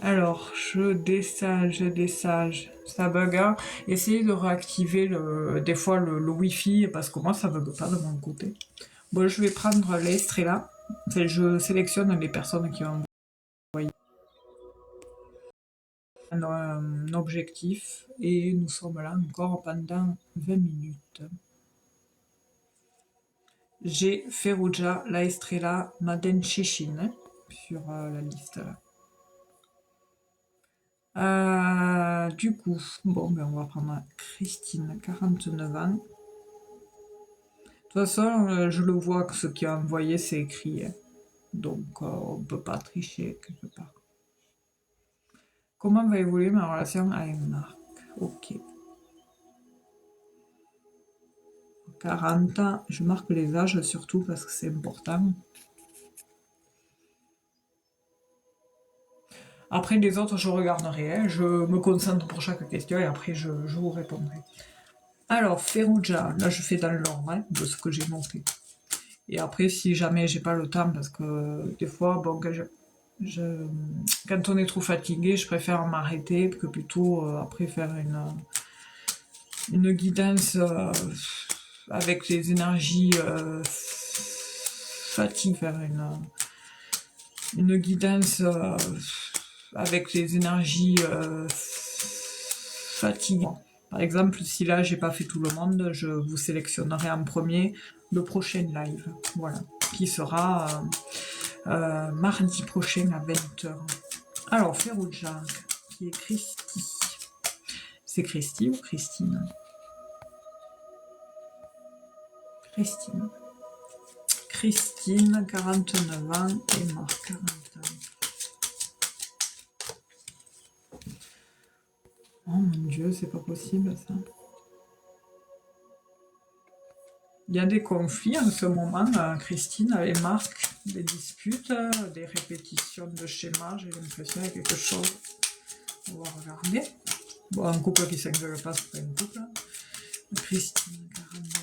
Alors, je désage, ça bug, hein. Essayez de réactiver des fois le Wi-Fi, parce que moi ça bug pas de mon côté. Bon, je vais prendre l'Estrella. Enfin, je sélectionne les personnes qui ont envoyé un objectif, et nous sommes là encore pendant 20 minutes. J'ai Ferrugia, La Estrella, Maden Chechine sur la liste là. Du coup, bon, ben on va prendre Christine, 49 ans. De toute façon, je le vois que ce qui a envoyé, c'est écrit, hein. Donc, on peut pas tricher quelque part. Comment va évoluer ma relation avec Marc? Ok. 40 ans, je marque les âges surtout parce que c'est important. Après, les autres, je regarderai, hein. Je me concentre pour chaque question et après, je vous répondrai. Alors, Ferrugia, là, je fais dans l'ordre, hein, de ce que j'ai montré. Et après, si jamais j'ai pas le temps, parce que des fois, bon, quand on est trop fatigué, je préfère m'arrêter que plutôt après faire une guidance avec les énergies fatigues, faire une guidance avec les énergies fatigues. Par exemple, si là j'ai pas fait tout le monde, je vous sélectionnerai en premier le prochain live, voilà, qui sera mardi prochain à 20h. Alors, Ferrugia, qui est Christy. C'est Christy ou Christine? Christine. Christine, 49 ans, et Marc, 40 ans. Oh mon Dieu, c'est pas possible ça. Il y a des conflits en ce moment, Christine avec Marc, des disputes, des répétitions de schémas, j'ai l'impression qu'il y a quelque chose. On va regarder. Bon, un couple qui s'engueule pas, c'est pas un couple. Christine, 49 ans.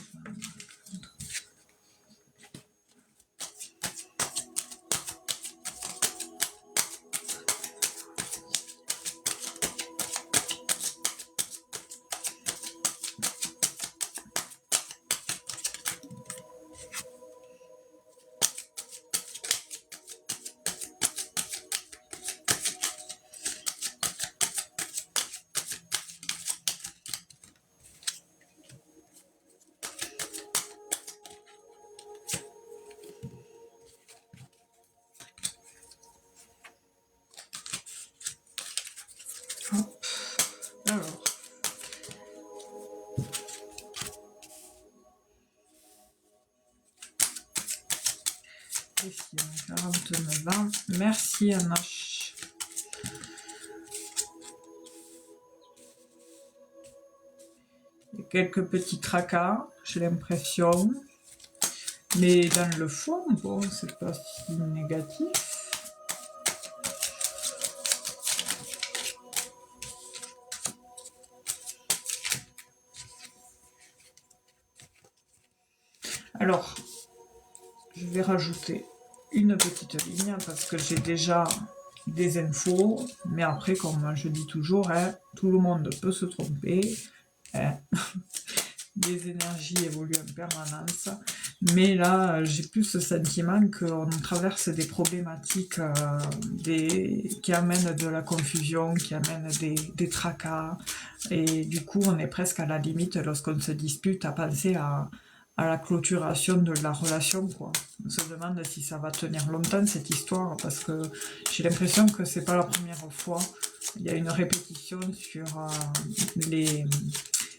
Hop. Alors. Christine, 49 ans. Merci Anna. Il y a quelques petits tracas, j'ai l'impression. Mais dans le fond, bon, c'est pas si négatif. Alors, je vais rajouter une petite ligne parce que j'ai déjà des infos, mais après, comme je dis toujours, hein, tout le monde peut se tromper, hein. Les énergies évoluent en permanence, mais là, j'ai plus ce sentiment qu'on traverse des problématiques qui amènent de la confusion, qui amènent des tracas, et du coup, on est presque à la limite, lorsqu'on se dispute, à penser à la clôturation de la relation, quoi. On se demande si ça va tenir longtemps, cette histoire, parce que j'ai l'impression que c'est pas la première fois. Il y a une répétition sur les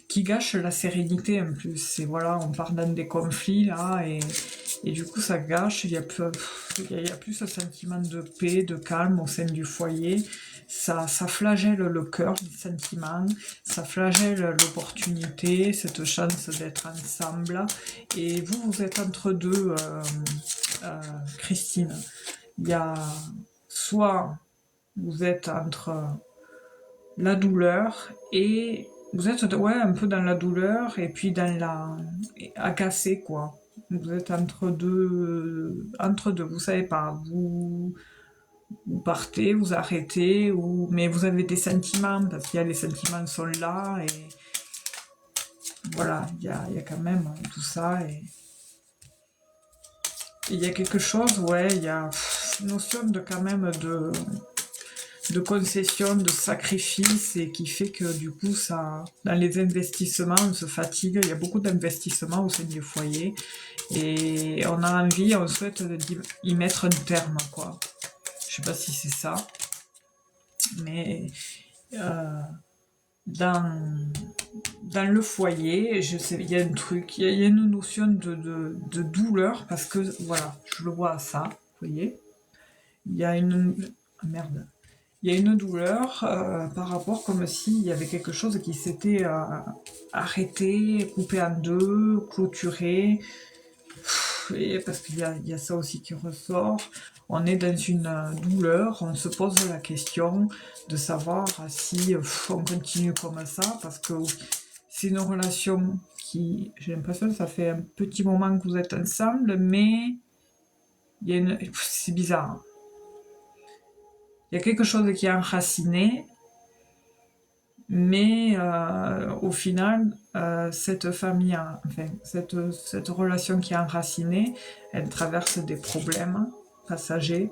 qui gâche la sérénité en plus. Et voilà, on part dans des conflits là, et du coup ça gâche. Il y a plus ce sentiment de paix, de calme au sein du foyer. Ça flagelle le cœur, les sentiments, ça flagelle l'opportunité, cette chance d'être ensemble. Et vous êtes entre deux, Christine. Il y a soit vous êtes entre la douleur et vous êtes ouais un peu dans la douleur et puis dans la agacé quoi. Vous êtes entre deux, vous savez pas, vous partez, vous arrêtez, mais vous avez des sentiments, parce qu'il y a les sentiments sont là, et voilà, il y a quand même tout ça, et il y a quelque chose, ouais, il y a une notion de quand même de concession, de sacrifice, et qui fait que du coup, ça, dans les investissements, on se fatigue, il y a beaucoup d'investissements au sein du foyer, et on a envie, on souhaite y mettre un terme, quoi. Je sais pas si c'est ça, mais euh, dans, dans le foyer, je sais, il y a un truc, il y a une notion de douleur, parce que, voilà, je le vois à ça, vous voyez, il y a une... ah, merde. Il y a une douleur par rapport comme s'il y avait quelque chose qui s'était arrêté, coupé en deux, clôturé, et parce il y a ça aussi qui ressort. On est dans une douleur, on se pose la question de savoir si on continue comme ça, parce que c'est une relation qui, j'ai l'impression que ça fait un petit moment que vous êtes ensemble, mais c'est bizarre. Il y a quelque chose qui est enraciné, mais au final, cette famille, enfin, cette relation qui est enracinée, elle traverse des problèmes passagers,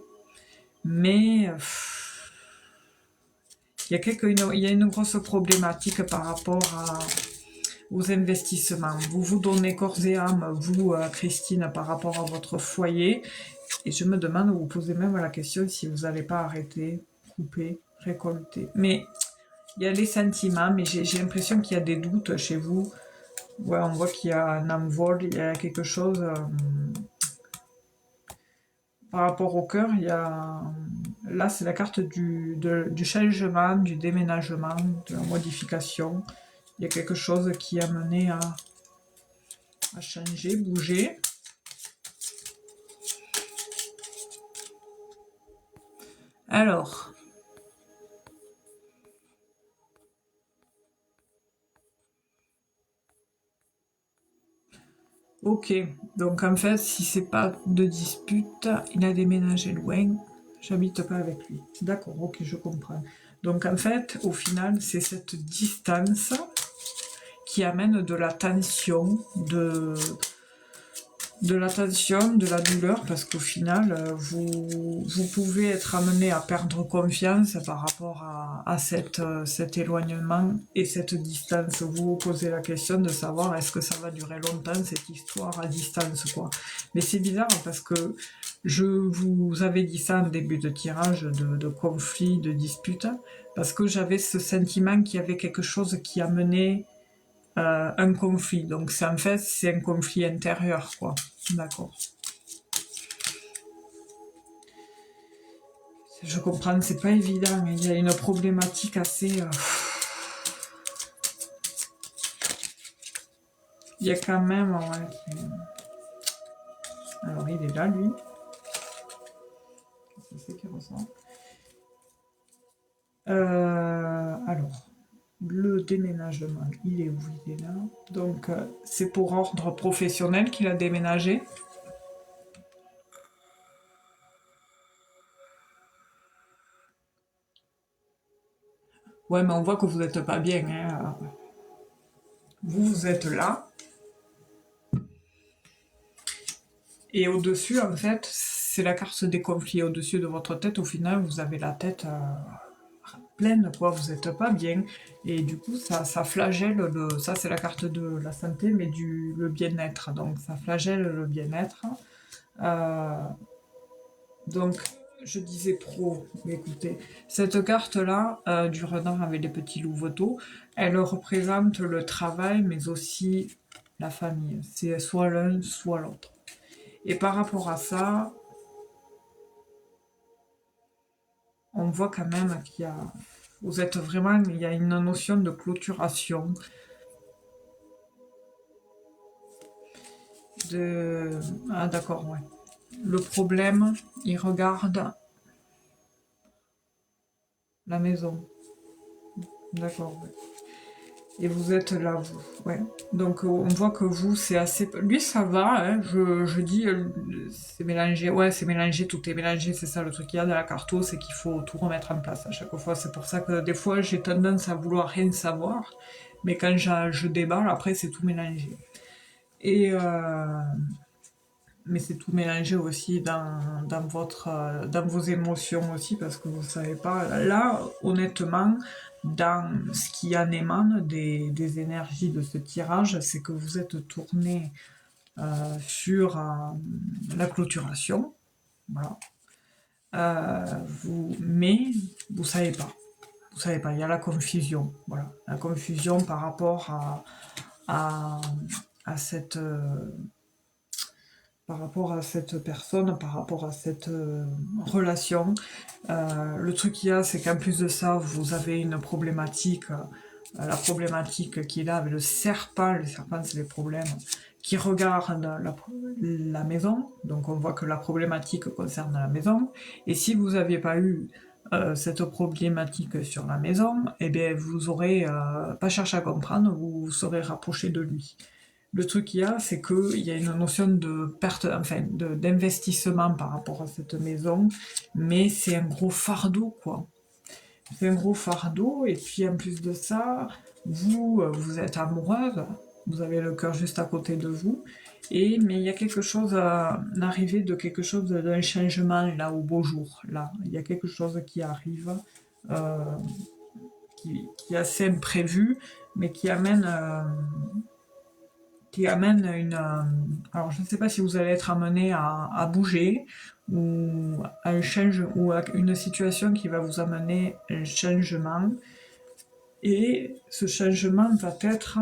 mais il y a une grosse problématique par rapport aux investissements. Vous vous donnez corps et âme, vous, Christine, par rapport à votre foyer, et je me demande, vous posez même la question si vous n'allez pas arrêter, couper, récolter. Mais il y a les sentiments, mais j'ai l'impression qu'il y a des doutes chez vous. Ouais, on voit qu'il y a un envol, il y a quelque chose par rapport au cœur. Il y a là, c'est la carte du changement, du déménagement, de la modification. Il y a quelque chose qui est amené à changer, bouger. Alors, ok. Donc en fait, si c'est pas de dispute, il a déménagé loin. J'habite pas avec lui. D'accord, ok, je comprends. Donc en fait, au final, c'est cette distance qui amène de la tension, de la tension, de la douleur, parce qu'au final, vous pouvez être amené à perdre confiance par rapport à cet éloignement et cette distance. Vous vous posez la question de savoir est-ce que ça va durer longtemps, cette histoire à distance, quoi. Mais c'est bizarre parce que je vous avais dit ça en début de tirage, de conflit, de dispute, parce que j'avais ce sentiment qu'il y avait quelque chose qui amenait un conflit. Donc c'est en fait c'est un conflit intérieur, quoi. D'accord. Je comprends, c'est pas évident. Il y a une problématique assez. Il y a quand même. Ouais, alors il est là, lui. Qu'est-ce que c'est qu'il ressent alors, le déménagement, il est où? Il est là. Donc, c'est pour ordre professionnel qu'il a déménagé. Ouais, mais on voit que vous n'êtes pas bien, hein. Vous êtes là. Et au-dessus, en fait, c'est la carte des conflits. Au-dessus de votre tête, au final, vous avez la tête pleine, quoi. Vous n'êtes pas bien. Et du coup, ça flagelle ça, c'est la carte de la santé, mais le bien-être. Donc, ça flagelle le bien-être. Euh, donc, je disais pro, mais écoutez, cette carte-là, du renard avec les petits louveteaux, elle représente le travail, mais aussi la famille. C'est soit l'un, soit l'autre. Et par rapport à ça, on voit quand même qu'il y a... Vous êtes vraiment... Il y a une notion de clôturation, de... Ah d'accord, ouais. Le problème, il regarde la maison. D'accord, ouais. Et vous êtes là, vous. Ouais. Donc on voit que vous, c'est assez... Lui, ça va, hein. Je dis, c'est mélangé. Ouais, c'est mélangé, tout est mélangé. C'est ça le truc qu'il y a dans la carto, c'est qu'il faut tout remettre en place à chaque fois. C'est pour ça que des fois, j'ai tendance à vouloir rien savoir. Mais quand je déballe, après, c'est tout mélangé. Et... mais c'est tout mélangé aussi dans vos émotions aussi, parce que vous savez pas. Là, honnêtement, dans ce qui en émane des énergies de ce tirage, c'est que vous êtes tourné sur la clôturation. Voilà. Mais vous savez pas. Vous savez pas, il y a la confusion. Voilà. La confusion par rapport à, à cette. Par rapport à cette personne, par rapport à cette relation. Le truc qu'il y a, c'est qu'en plus de ça, vous avez une problématique, la problématique qui est là avec le serpent c'est les problèmes, qui regarde la maison, donc on voit que la problématique concerne la maison, et si vous n'aviez pas eu cette problématique sur la maison, eh bien vous aurez pas cherché à comprendre, vous vous serez rapproché de lui. Le truc qu'il y a, c'est qu'il y a une notion de perte, enfin, d'investissement par rapport à cette maison, mais c'est un gros fardeau, quoi. C'est un gros fardeau, et puis en plus de ça, vous êtes amoureuse, vous avez le cœur juste à côté de vous, mais il y a quelque chose l'arrivée de quelque chose, d'un changement là au beau jour. Là, il y a quelque chose qui arrive, euh, qui est assez imprévu, mais qui amène une... alors je ne sais pas si vous allez être amené à bouger ou à un change ou à une situation qui va vous amener un changement. Et ce changement va être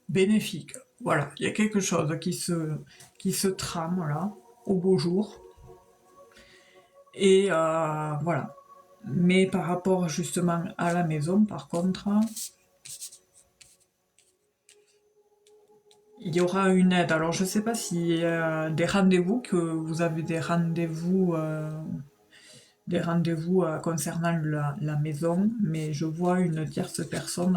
bénéfique. Voilà, il y a quelque chose qui se trame là, au beau jour. Et voilà. Mais par rapport justement à la maison, par contre, il y aura une aide. Alors je sais pas si des rendez-vous, que vous avez des rendez-vous concernant la maison, mais je vois une tierce personne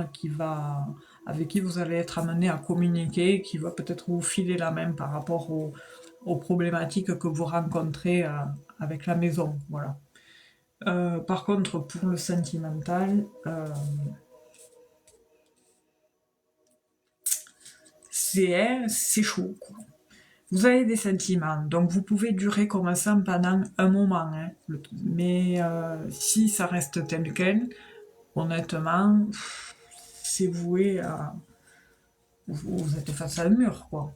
avec qui vous allez être amené à communiquer, qui va peut-être vous filer la main par rapport aux problématiques que vous rencontrez avec la maison. Voilà. Par contre, pour le sentimental, c'est chaud, quoi. Vous avez des sentiments, donc vous pouvez durer comme ça pendant un moment, hein. Mais si ça reste tel quel, honnêtement, c'est voué à... Vous êtes face à un mur, quoi.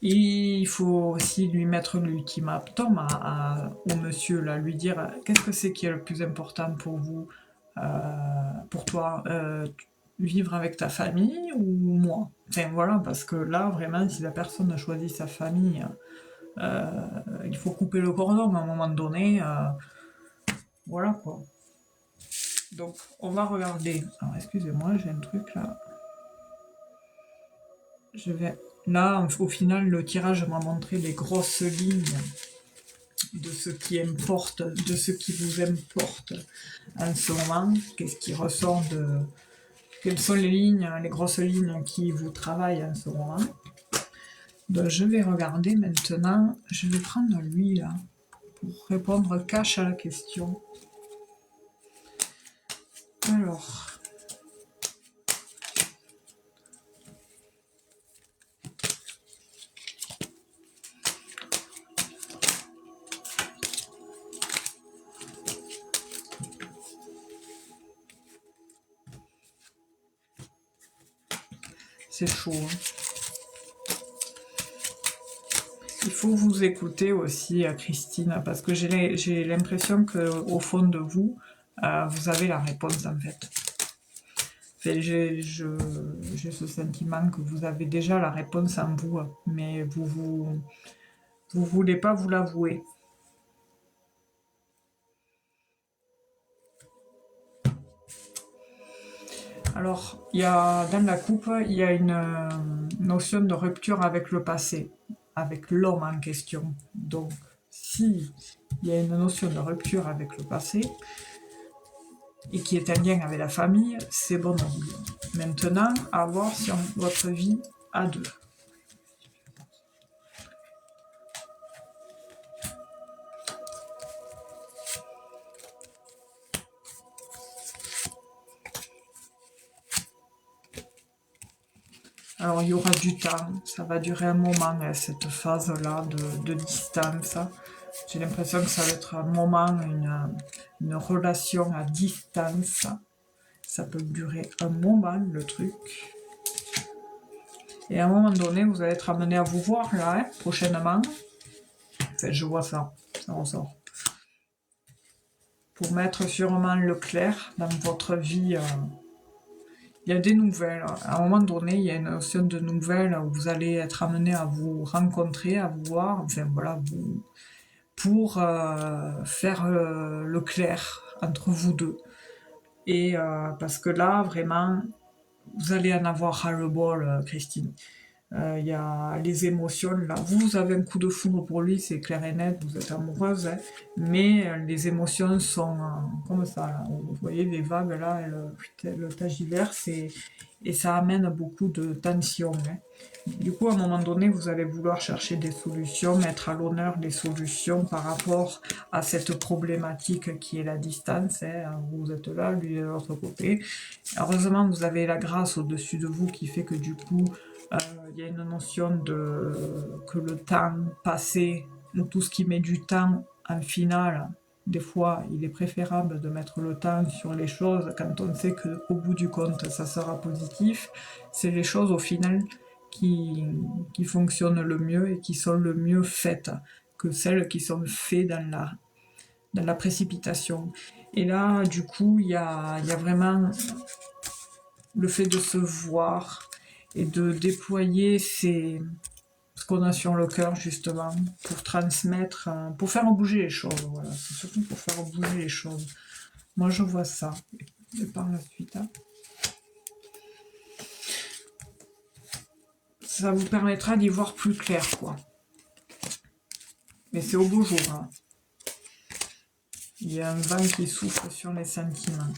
Il faut aussi lui mettre l'ultimatum au monsieur, là, lui dire qu'est-ce que c'est qui est le plus important pour vous, pour toi, vivre avec ta famille ou moi? Enfin voilà, parce que là, vraiment, si la personne choisit sa famille, il faut couper le cordon à un moment donné, voilà quoi. Donc on va regarder. Alors excusez-moi, j'ai un truc là. Je vais. Là, au final, le tirage m'a montré les grosses lignes de ce qui importe, de ce qui vous importe en ce moment. Qu'est-ce qui ressort de. Quelles sont les lignes, les grosses lignes qui vous travaillent en ce moment. Donc je vais regarder maintenant. Je vais prendre lui là pour répondre cash à la question. Alors. C'est chaud. Hein. Il faut vous écouter aussi, Christine, parce que j'ai l'impression qu'au fond de vous, vous avez la réponse en fait. Enfin, j'ai ce sentiment que vous avez déjà la réponse en vous, mais vous voulez pas vous l'avouer. Alors, dans la coupe, il y a une notion de rupture avec le passé, avec l'homme en question. Donc, si il y a une notion de rupture avec le passé, et qui est un lien avec la famille, c'est bon à dire. maintenant à voir sur votre vie à deux. Alors il y aura du temps, ça va durer un moment, hein, cette phase-là de distance. J'ai l'impression que ça va être un moment, une relation à distance. Ça peut durer un moment, le truc. Et à un moment donné, vous allez être amené à vous voir, là, hein, prochainement. Enfin, je vois ça, ça ressort. Pour mettre sûrement le clair dans votre vie. Il y a des nouvelles. À un moment donné, il y a une notion de nouvelles où vous allez être amené à vous rencontrer, à vous voir, enfin voilà, pour faire le clair entre vous deux. Et parce que là, vraiment, vous allez en avoir ras-le-bol, Christine. Il y a les émotions, là. Vous avez un coup de foudre pour lui, c'est clair et net, vous êtes amoureuse, hein, mais les émotions sont comme ça, là. Vous voyez les vagues, là, le tagiverse, et ça amène beaucoup de tension, hein. Du coup, à un moment donné, vous allez vouloir chercher des solutions, mettre à l'honneur des solutions par rapport à cette problématique qui est la distance, hein. Vous êtes là, lui de l'autre côté. Heureusement, vous avez la grâce au-dessus de vous qui fait que du coup, il y a une notion que le temps passé, tout ce qui met du temps en finale, des fois, il est préférable de mettre le temps sur les choses quand on sait qu'au bout du compte, ça sera positif. C'est les choses au final qui fonctionnent le mieux et qui sont le mieux faites que celles qui sont faites dans la précipitation. Et là, du coup, il y a vraiment le fait de se voir et de déployer ce qu'on a sur le cœur, justement, pour transmettre, pour faire bouger les choses. Voilà. C'est surtout pour faire bouger les choses. Moi, je vois ça. Et par la suite, hein, ça vous permettra d'y voir plus clair, quoi. Mais c'est au beau jour, hein. Il y a un vent qui souffle sur les sentiments.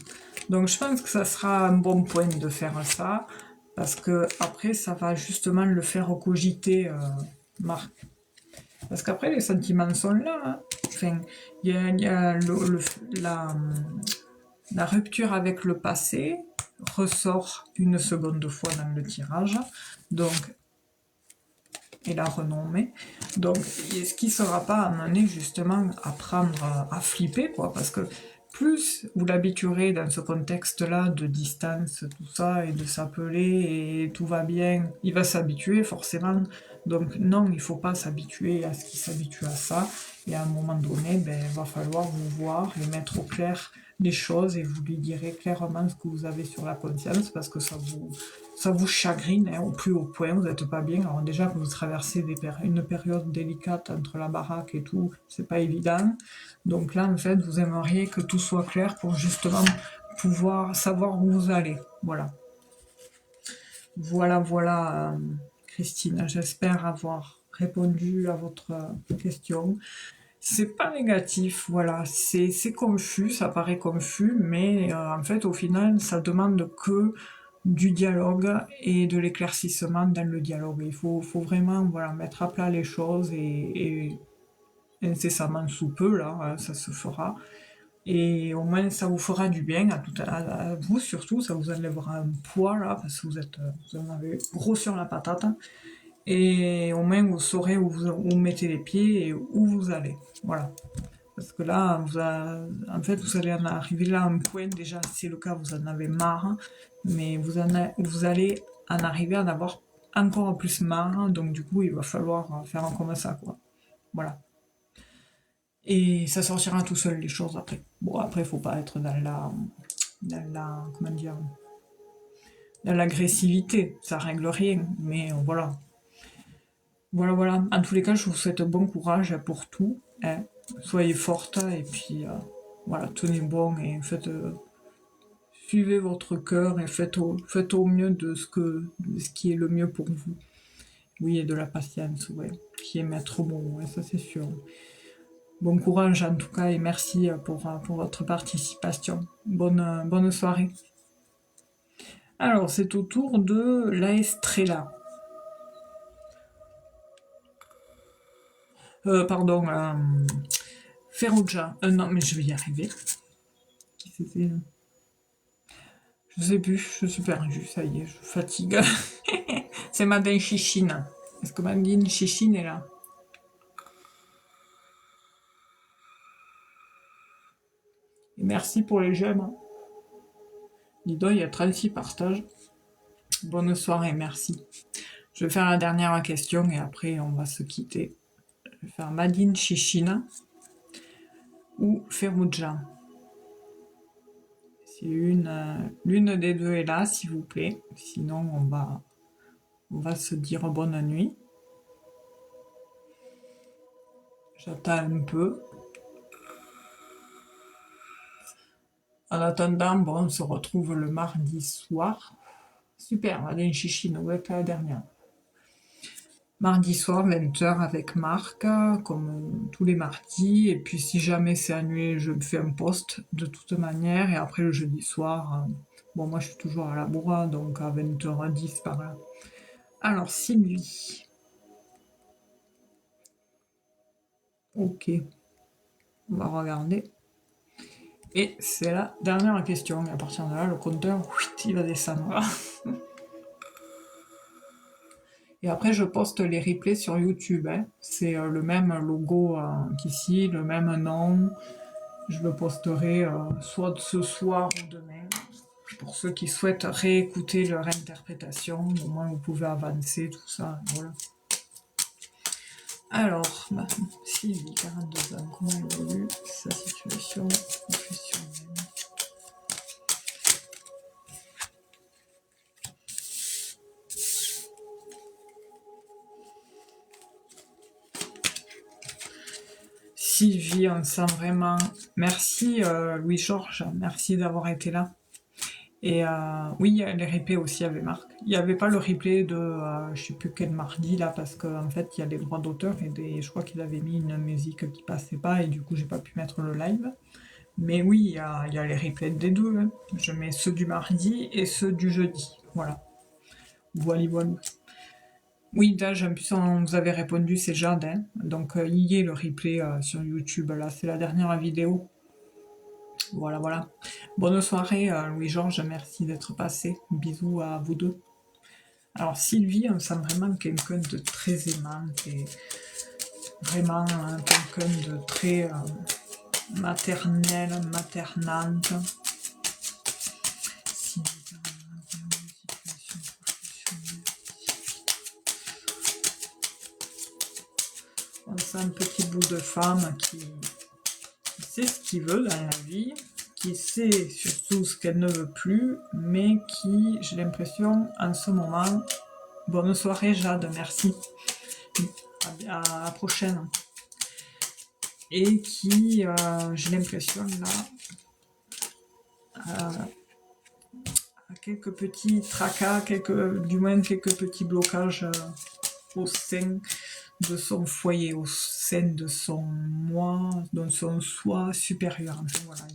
Donc je pense que ça sera un bon point de faire ça, parce que après ça va justement le faire cogiter, Marc. Parce qu'après les sentiments sont là, hein. Enfin, il y a la rupture avec le passé ressort une seconde fois dans le tirage, donc, et la renommée. Donc, est-ce qui ne sera pas amené justement à prendre, à flipper, quoi, parce que plus vous l'habituerez dans ce contexte-là de distance, tout ça, et de s'appeler, et tout va bien, il va s'habituer forcément. Donc non, il ne faut pas s'habituer à ce qu'il s'habitue à ça. Et à un moment donné, ben, il va falloir vous voir et mettre au clair les choses, et vous lui direz clairement ce que vous avez sur la conscience, parce que ça vous chagrine, hein, au plus haut point, vous n'êtes pas bien. Alors déjà que vous traversez une période délicate entre la baraque et tout, c'est pas évident. Donc là, en fait, vous aimeriez que tout soit clair pour justement pouvoir savoir où vous allez. Voilà. Voilà, Christine. J'espère avoir répondu à votre question. C'est pas négatif, voilà. C'est confus, ça paraît confus, mais en fait, au final, ça demande que du dialogue et de l'éclaircissement dans le dialogue. Il faut vraiment, voilà, mettre à plat les choses et incessamment sous peu, là, hein, ça se fera. Et au moins, ça vous fera du bien, à vous surtout, ça vous enlèvera un poids, là, parce que vous en avez gros sur la patate. Et au moins, vous saurez où vous mettez les pieds et où vous allez. Voilà. Parce que là, en fait, vous allez en arriver là à un point, déjà, si c'est le cas, vous en avez marre, mais vous allez en arriver à en avoir encore plus marre, donc du coup, il va falloir faire comme ça, quoi. Voilà. Et ça sortira tout seul, les choses, après. Bon, après, il faut pas être comment dire, dans l'agressivité, ça règle rien, mais voilà. Voilà. En tous les cas, je vous souhaite bon courage pour tout, hein. Soyez forte, et puis voilà, tenez bon et suivez votre cœur et faites au mieux de ce qui est le mieux pour vous. Oui, et de la patience, ouais, qui est maître mot, ouais, ça c'est sûr. Bon courage en tout cas et merci pour votre participation. Bonne soirée. Alors, c'est au tour de la Estrella. Pardon, Ferrugia. Non, mais je vais y arriver. Qui c'était? Je sais plus, je suis perdue, ça y est, je fatigue. C'est Madeleine Chichine. Est-ce que Madeleine Chichine est là? Et merci pour les j'aime. Dis donc, il y a 36 partages. Bonne soirée, merci. Je vais faire la dernière question et après on va se quitter. Je vais faire Madeleine Chichine ou Ferrugia. Si l'une des deux est là, s'il vous plaît. Sinon, on va se dire bonne nuit. J'attends un peu. En attendant, bon, on se retrouve le mardi soir. Super, Madeleine Chichine, où est la dernière? Mardi soir, 20h avec Marc, comme tous les mardis. Et puis si jamais c'est annulé, je me fais un post de toute manière. Et après le jeudi soir, bon moi je suis toujours à la bourre, donc à 20h10 par là. Alors Sylvie. Ok, on va regarder. Et c'est la dernière question. Et à partir de là, le compteur, il va descendre. Et après, je poste les replays sur YouTube. Hein. C'est le même logo qu'ici, le même nom. Je le posterai soit ce soir ou demain. Pour ceux qui souhaitent réécouter leur interprétation, au moins vous pouvez avancer, tout ça. Voilà. Alors, Sylvie, 42 ans, comment évolue sa situation professionnelle? Sylvie, on sent vraiment. Merci Louis-Georges, merci d'avoir été là. Et oui, les replays aussi avec Marc. Il n'y avait pas le replay de je sais plus quel mardi là, parce qu'en fait il y a des droits d'auteur et je crois qu'il avait mis une musique qui passait pas et du coup j'ai pas pu mettre le live. Mais oui, il y a les replays des deux. Hein. Je mets ceux du mardi et ceux du jeudi. Voilà. Voilà, voilà. Oui, Dage, en plus on vous avait répondu, c'est Jade. Hein. Donc il y est le replay sur YouTube. Là, c'est la dernière vidéo. Voilà, voilà. Bonne soirée, Louis-Georges, merci d'être passé. Bisous à vous deux. Alors Sylvie, on sent vraiment quelqu'un de très aimant et vraiment quelqu'un de très maternel, maternante. On sent un petit bout de femme qui sait ce qu'il veut dans la vie, qui sait surtout ce qu'elle ne veut plus, mais qui, j'ai l'impression, en ce moment... Bonne soirée Jade, merci. À la prochaine. Et qui, j'ai l'impression, là, a quelques petits tracas, du moins quelques petits blocages au sein de son foyer, au sein de son moi, de son soi supérieur. Enfin, voilà,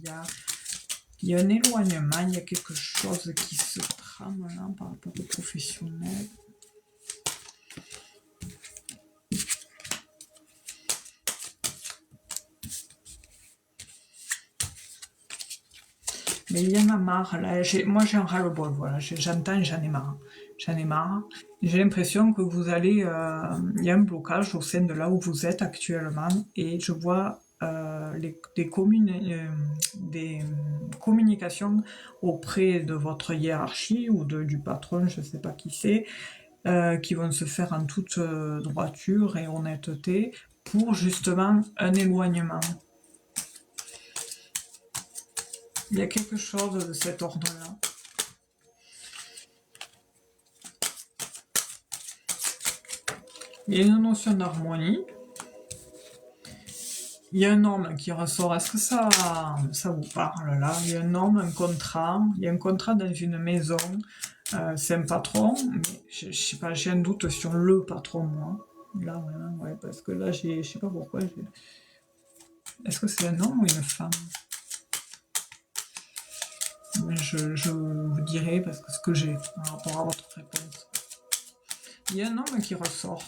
il y a un éloignement, il y a quelque chose qui se trame là par rapport au professionnel. Mais il y en a marre, là. Moi, j'ai un ras-le-bol, voilà. J'entends, j'en ai marre. J'en ai marre. J'ai l'impression que vous allez... il y a un blocage au sein de là où vous êtes actuellement. Et je vois des communications auprès de votre hiérarchie ou du patron, je ne sais pas qui c'est, qui vont se faire en toute droiture et honnêteté pour justement un éloignement. Il y a quelque chose de cet ordre-là. Il y a une notion d'harmonie. Il y a un homme qui ressort. Est-ce que ça vous parle là? Il y a un homme, un contrat. Il y a un contrat dans une maison. C'est un patron, mais je sais pas, j'ai un doute sur le patron, moi. Là, vraiment, ouais, parce que là, je sais pas pourquoi. Est-ce que c'est un homme ou une femme? mais je vous dirai parce que ce que j'ai par rapport à votre réponse. Il y a un homme qui ressort.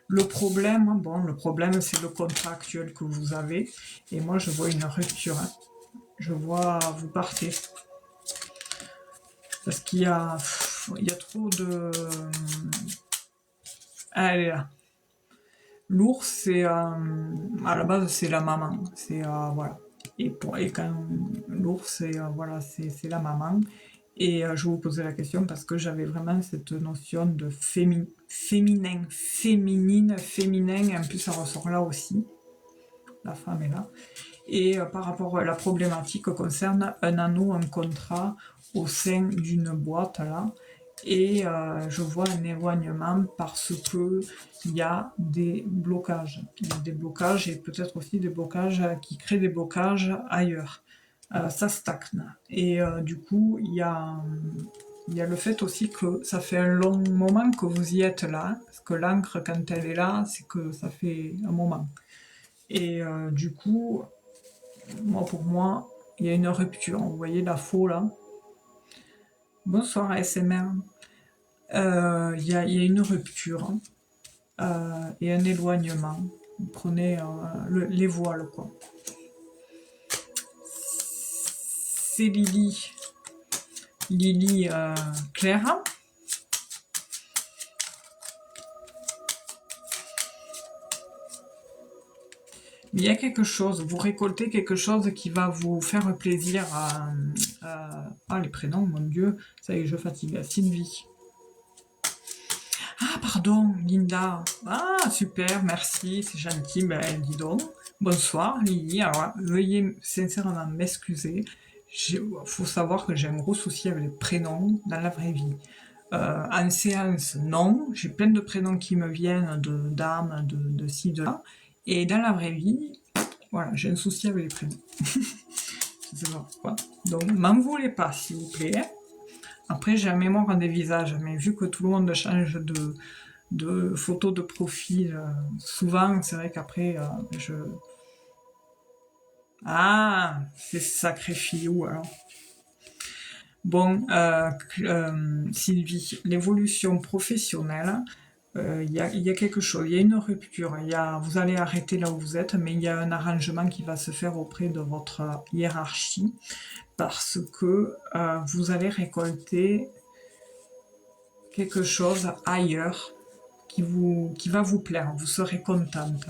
Le problème, bon, le problème c'est le contrat actuel que vous avez. Et moi je vois une rupture. Hein. Je vois vous partez. Parce qu'il y a trop de... Ah, elle est là. L'ours, c'est à la base c'est la maman. C'est voilà. Et quand l'ours, c'est voilà, c'est la maman. Et je vous posais la question parce que j'avais vraiment cette notion de féminin, féminin, en plus ça ressort là aussi. La femme est là. Et par rapport à la problématique concerne un anneau, un contrat au sein d'une boîte là. Et je vois un éloignement parce que il y a des blocages. Il y a des blocages et peut-être aussi des blocages qui créent des blocages ailleurs. Ça stagne. Et du coup, il y a le fait aussi que ça fait un long moment que vous y êtes là. Parce que l'encre, quand elle est là, c'est que ça fait un moment. Et du coup, pour moi, il y a une rupture. Vous voyez la faux là. Bonsoir ASMR. Il y a une rupture et un éloignement. Vous prenez les voiles, quoi. C'est Lily. Lily Claire. Mais il y a quelque chose, vous récoltez quelque chose qui va vous faire plaisir ah, les prénoms, mon Dieu, ça y est, je fatigue. Sylvie. Ah, pardon, Linda. Ah, super, merci, c'est gentil. Ben, dis donc. Bonsoir, Lily. Alors, veuillez sincèrement m'excuser. Il faut savoir que j'ai un gros souci avec les prénoms dans la vraie vie. En séance, non. J'ai plein de prénoms qui me viennent de dames, de ci, de là. Et dans la vraie vie, voilà, j'ai un souci avec les prénoms. Je sais pas pourquoi. Donc, m'en voulez pas, s'il vous plaît. Après, j'ai la mémoire des visages, mais vu que tout le monde change de photo de profil, souvent, c'est vrai qu'après, Ah, c'est sacré filou, alors. Bon, Sylvie, l'évolution professionnelle, il y a quelque chose, il y a une rupture, vous allez arrêter là où vous êtes, mais il y a un arrangement qui va se faire auprès de votre hiérarchie, parce que vous allez récolter quelque chose ailleurs qui va vous plaire, vous serez contente.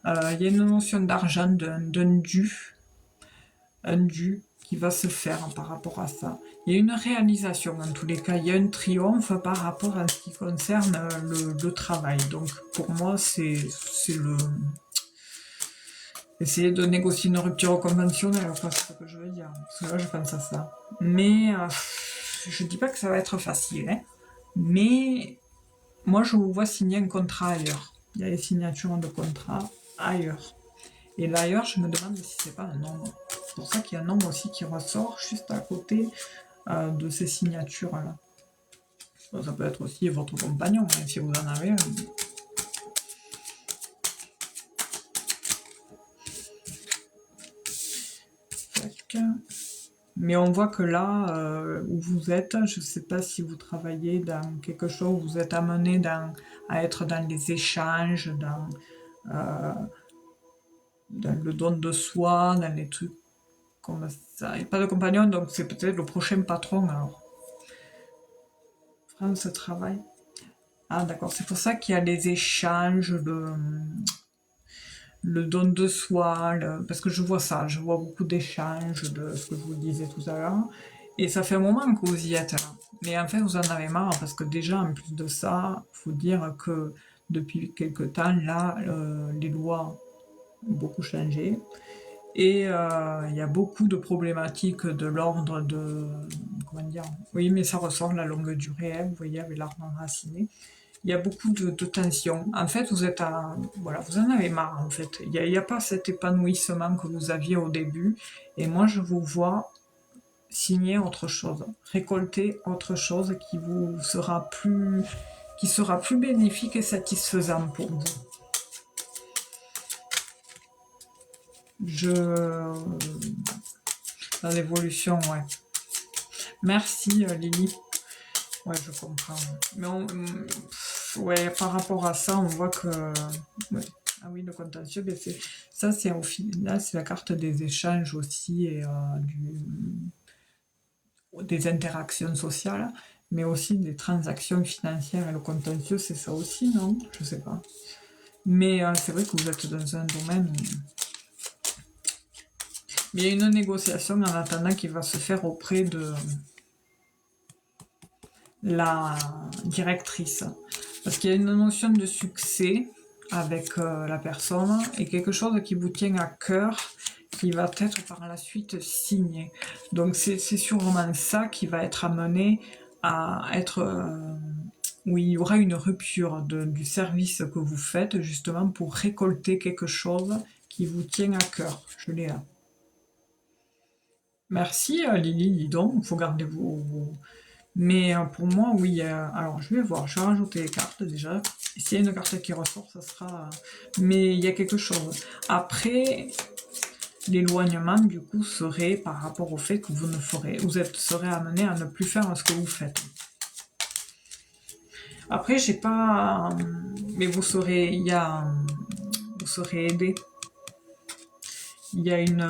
Il y a une notion d'argent, d'un dû, un dû qui va se faire par rapport à ça. Il y a une réalisation en tous les cas, il y a un triomphe par rapport à ce qui concerne le travail. Donc pour moi, c'est le... Essayer de négocier une rupture conventionnelle, quoi, c'est ce que je veux dire. Parce que là, je pense à ça. Mais je dis pas que ça va être facile, hein. Mais moi, je vous vois signer un contrat ailleurs. Il y a les signatures de contrat ailleurs. Et l'ailleurs, je me demande si c'est pas un nombre. C'est pour ça qu'il y a un nombre aussi qui ressort juste à côté de ces signatures-là. Ça peut être aussi votre compagnon, hein, si vous en avez un. Mais on voit que là, où vous êtes, je ne sais pas si vous travaillez dans quelque chose, vous êtes amené à être dans les échanges, dans le don de soi, dans les trucs comme ça. Il n'y a pas de compagnon, donc c'est peut-être le prochain patron alors. France travail. Ah d'accord, c'est pour ça qu'il y a les échanges, le don de soi, parce que je vois ça, je vois beaucoup d'échanges de ce que je vous disais tout à l'heure, et ça fait un moment que vous y êtes là. Mais en fait, vous en avez marre, parce que déjà, en plus de ça, il faut dire que depuis quelque temps, là, les lois ont beaucoup changé, et il y a beaucoup de problématiques de l'ordre de... Comment dire? Oui, mais ça ressort la longue durée, hein, vous voyez, avec l'arbre enraciné. Il y a beaucoup de tensions. En fait, vous êtes voilà, vous en avez marre, en fait. Il n'y a pas cet épanouissement que vous aviez au début. Et moi, je vous vois signer autre chose, récolter autre chose qui sera plus bénéfique et satisfaisant pour vous. dans l'évolution, ouais. Merci Lily. Ouais, je comprends. Mais ouais, par rapport à ça, on voit que... ouais. Ah oui, le contentieux, ben ça c'est au final, c'est la carte des échanges aussi et des interactions sociales, mais aussi des transactions financières. Et le contentieux, c'est ça aussi, non? Je sais pas. Mais c'est vrai que vous êtes dans un domaine mais il y a une négociation en attendant qui va se faire auprès de la directrice. Parce qu'il y a une notion de succès avec la personne et quelque chose qui vous tient à cœur qui va être par la suite signé. Donc c'est sûrement ça qui va être amené à être... où il y aura une rupture du service que vous faites justement pour récolter quelque chose qui vous tient à cœur. Je l'ai là. Merci Lily, dis donc, il faut garder Mais pour moi, oui, alors je vais voir, je vais rajouter les cartes déjà. S'il y a une carte qui ressort, ça sera... Mais il y a quelque chose. Après, l'éloignement, du coup, serait par rapport au fait que serez amené à ne plus faire ce que vous faites. Après, j'ai pas... Mais vous serez aidé. Il y a une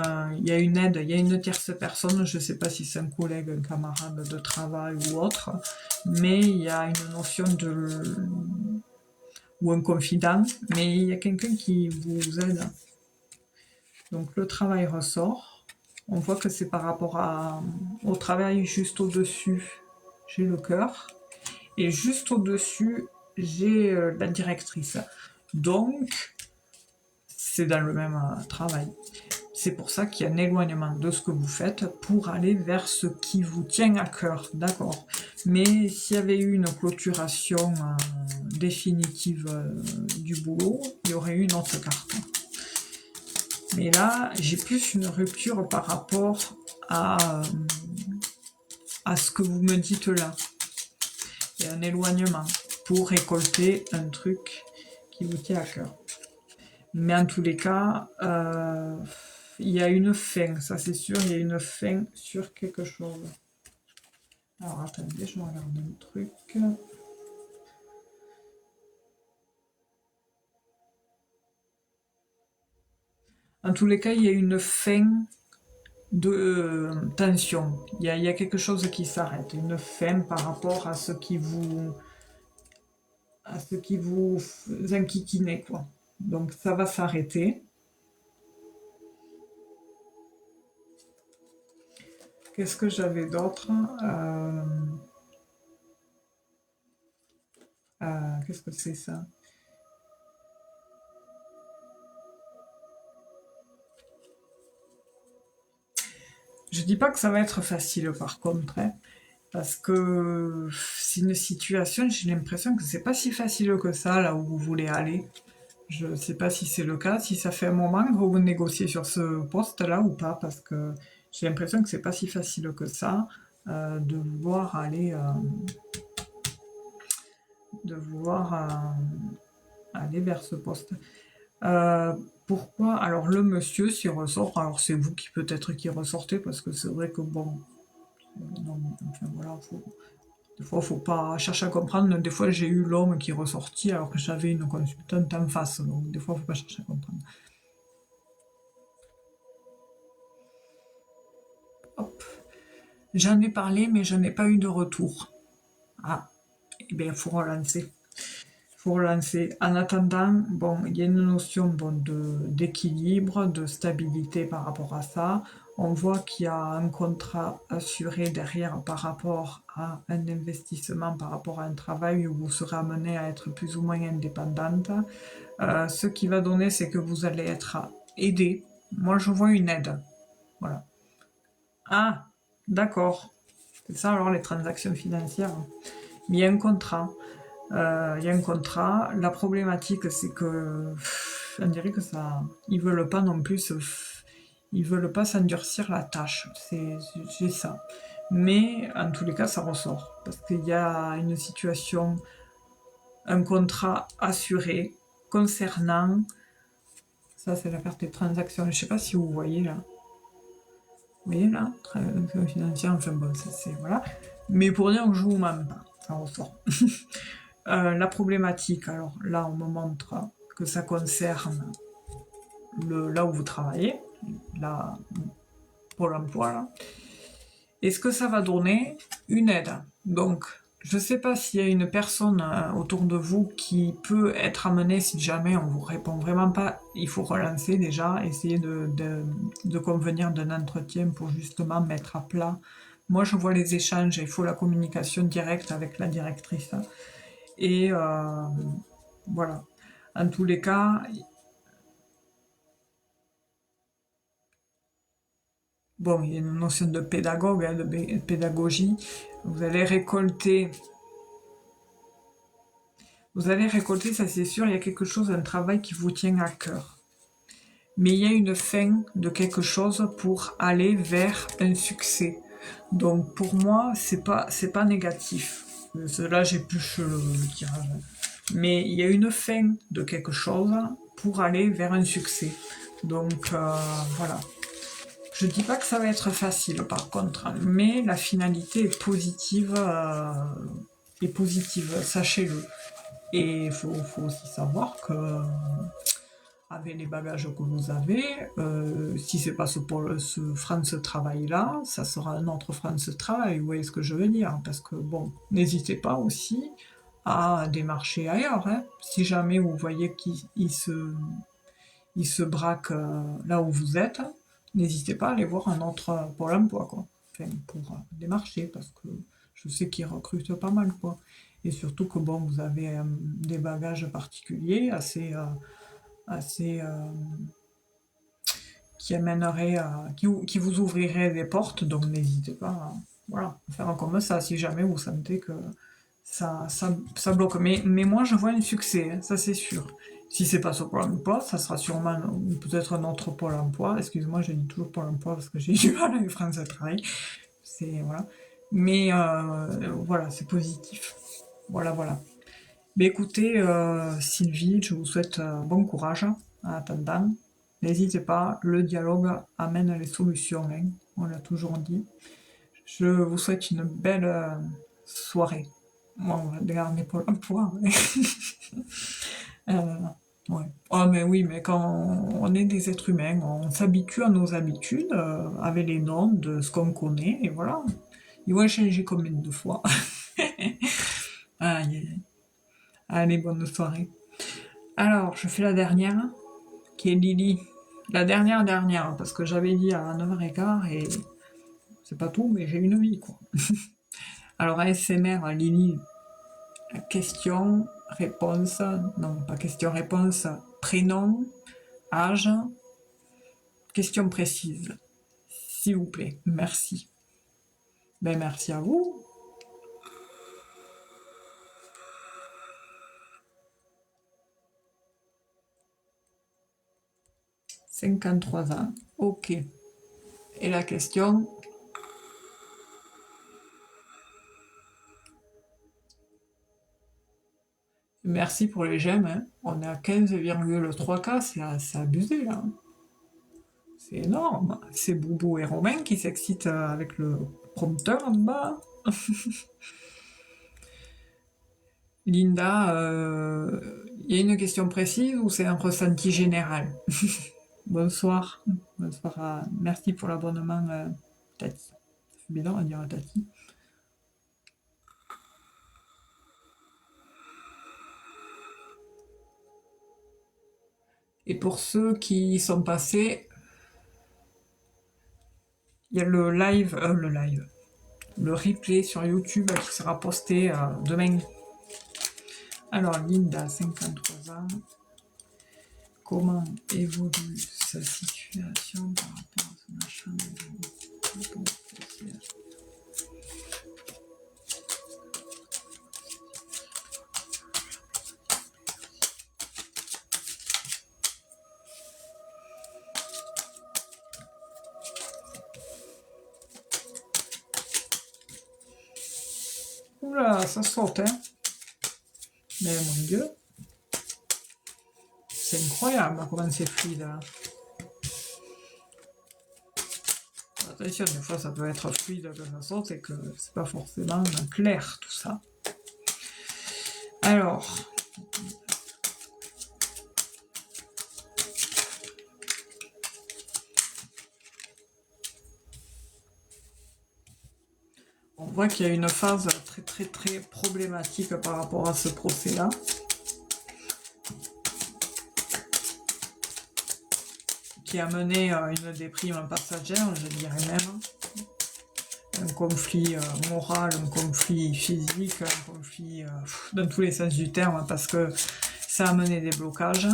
aide, il y a une tierce personne, je ne sais pas si c'est un collègue, un camarade de travail ou autre, mais il y a une notion ou un confident, mais il y a quelqu'un qui vous aide. Donc le travail ressort. On voit que c'est par rapport au travail juste au-dessus, j'ai le cœur. Et juste au-dessus, j'ai la directrice. Donc, c'est dans le même travail. C'est pour ça qu'il y a un éloignement de ce que vous faites pour aller vers ce qui vous tient à cœur, d'accord. Mais s'il y avait eu une clôturation définitive du boulot, il y aurait eu une autre carte. Mais là, j'ai plus une rupture par rapport à ce que vous me dites là. Il y a un éloignement pour récolter un truc qui vous tient à cœur. Mais en tous les cas, il y a une fin, ça c'est sûr, il y a une fin sur quelque chose. Alors attendez, je regarde un truc. En tous les cas, il y a une fin de tension. Il y a quelque chose qui s'arrête, une fin par rapport à ce qui vous enquiquinez, quoi. Donc ça va s'arrêter. Qu'est-ce que j'avais d'autre qu'est-ce que c'est ça? Je dis pas que ça va être facile par contre, hein, parce que c'est une situation, j'ai l'impression que c'est pas si facile que ça là où vous voulez aller. Je ne sais pas si c'est le cas, si ça fait un moment que vous négociez sur ce poste-là ou pas, parce que j'ai l'impression que c'est pas si facile que ça de vouloir aller vers ce poste. Pourquoi? Alors le monsieur s'y ressort, alors c'est vous qui peut-être qui ressortez, parce que c'est vrai que bon, non, enfin voilà, des fois faut pas chercher à comprendre, des fois j'ai eu l'homme qui est ressorti alors que j'avais une consultante en face, donc des fois faut pas chercher à comprendre. Hop. J'en ai parlé, mais je n'ai pas eu de retour. Ah, eh bien, il faut relancer. Faut relancer. En attendant, bon, il y a une notion d'équilibre, de stabilité par rapport à ça. On voit qu'il y a un contrat assuré derrière par rapport à un investissement, par rapport à un travail où vous serez amené à être plus ou moins indépendante. Ce qui va donner, c'est que vous allez être aidé. Moi, je vois une aide. Voilà. Ah, d'accord. C'est ça alors les transactions financières. Mais il y a un contrat. Il y a un contrat. La problématique, c'est que on dirait que ça, ils veulent pas non plus, ils veulent pas s'endurcir la tâche. C'est ça. Mais en tous les cas, ça ressort parce qu'il y a une situation, un contrat assuré concernant. Ça, c'est la carte des transactions. Je sais pas si vous voyez là. Vous voyez là, financier, enfin bon, ça c'est voilà. Mais pour dire que je vous mens pas, ça ressort. La problématique, alors là on me montre que ça concerne là où vous travaillez, là, Pôle emploi, là. Et ce que ça va donner, une aide. Donc, je ne sais pas s'il y a une personne autour de vous qui peut être amenée, si jamais on vous répond vraiment pas, il faut relancer déjà, essayer de convenir d'un entretien pour justement mettre à plat. Moi, je vois les échanges, il faut la communication directe avec la directrice. Et voilà. En tous les cas, bon, il y a une notion de pédagogue, hein, de pédagogie. Vous allez récolter Vous allez récolter, ça c'est sûr, il y a quelque chose, un travail qui vous tient à cœur. Mais il y a une fin de quelque chose pour aller vers un succès. Donc pour moi, c'est pas négatif. Là, j'ai plus le tirage. Mais il y a une fin de quelque chose pour aller vers un succès. Donc voilà. Je dis pas que ça va être facile par contre, mais la finalité est positive, sachez-le. Et il faut aussi savoir que avec les bagages que vous avez, si c'est pas ce France Travail-là, ça sera un autre France Travail, vous voyez ce que je veux dire. Parce que bon, n'hésitez pas aussi à démarcher ailleurs. Hein. Si jamais vous voyez qu'il se braque là où vous êtes, n'hésitez pas à aller voir un autre Pôle emploi, quoi. Enfin, pour démarcher, parce que je sais qu'ils recrutent pas mal, quoi. Et surtout que bon, vous avez des bagages particuliers, assez qui amèneraient, qui vous ouvriraient des portes, donc n'hésitez pas voilà, à faire comme ça, si jamais vous sentez que ça bloque. Mais moi, je vois un succès, hein, ça c'est sûr. Si c'est pas sur Pôle emploi, ça sera sûrement peut-être un autre Pôle emploi. Excuse-moi, je dis toujours Pôle emploi parce que j'ai du mal avec France Travail. C'est voilà. Mais voilà, c'est positif. Voilà, voilà. Mais écoutez, Sylvie, je vous souhaite bon courage en attendant. N'hésitez pas, le dialogue amène les solutions, hein, on l'a toujours dit. Je vous souhaite une belle soirée. Bon, on va garder pour l'emploi. Euh, ouais. Oh, mais oui, mais quand on est des êtres humains, on s'habitue à nos habitudes, avec les noms de ce qu'on connaît, et voilà. Ils vont changer combien de fois. Aïe, aïe, aïe. Allez, bonne soirée. Alors, je fais la dernière, qui est Lily. La dernière, parce que j'avais dit à 9h15 et c'est pas tout, mais j'ai une vie, quoi. Alors, ASMR, Lily, question, réponse, non, pas question, réponse, prénom, âge, question précise. S'il vous plaît, merci. Ben, merci à vous. 53 ans, ok. Et la question? Merci pour les j'aime, hein. On est à 15,3K, c'est abusé, là. C'est énorme. C'est Boubou et Romain qui s'excitent avec le prompteur en bas. Linda, il y a une question précise ou c'est un ressenti général? Bonsoir. Bonsoir merci pour l'abonnement, Tati. C'est bizarre à dire à Tati. Et pour ceux qui sont passés, il y a le replay sur YouTube qui sera posté demain. Alors, Linda, 53 ans. Comment évolue sa situation par rapport à son achat de Oula, ça saute, hein. Mais mon Dieu. C'est incroyable comment c'est fluide, là. attention, des fois ça peut être fluide de toute façon, c'est que c'est pas forcément clair tout ça. Alors, on voit qu'il y a une phase très problématique par rapport à ce procès-là. Qui a mené à une déprime passagère, je dirais même. Un conflit moral, un conflit physique, un conflit dans tous les sens du terme, parce que ça a mené des blocages.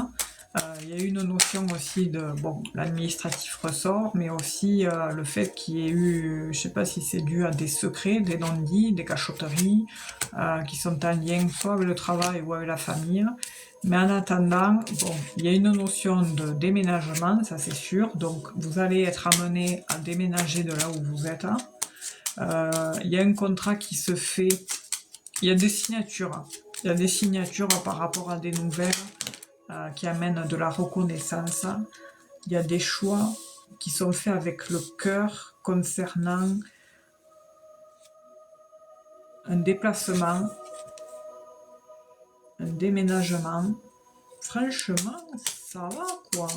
Il y a eu une notion aussi de, bon, l'administratif ressort, mais aussi le fait qu'il y ait eu, je sais pas si c'est dû à des secrets, des non-dits, des cachotteries, qui sont en lien soit avec le travail ou avec la famille. Mais en attendant, bon, il y a une notion de déménagement, ça c'est sûr, donc vous allez être amené à déménager de là où vous êtes. Il y a un contrat qui se fait, il y a des signatures, par rapport à des nouvelles qui amènent de la reconnaissance. Il y a des choix qui sont faits avec le cœur concernant un déplacement, un déménagement. Franchement, ça va quoi.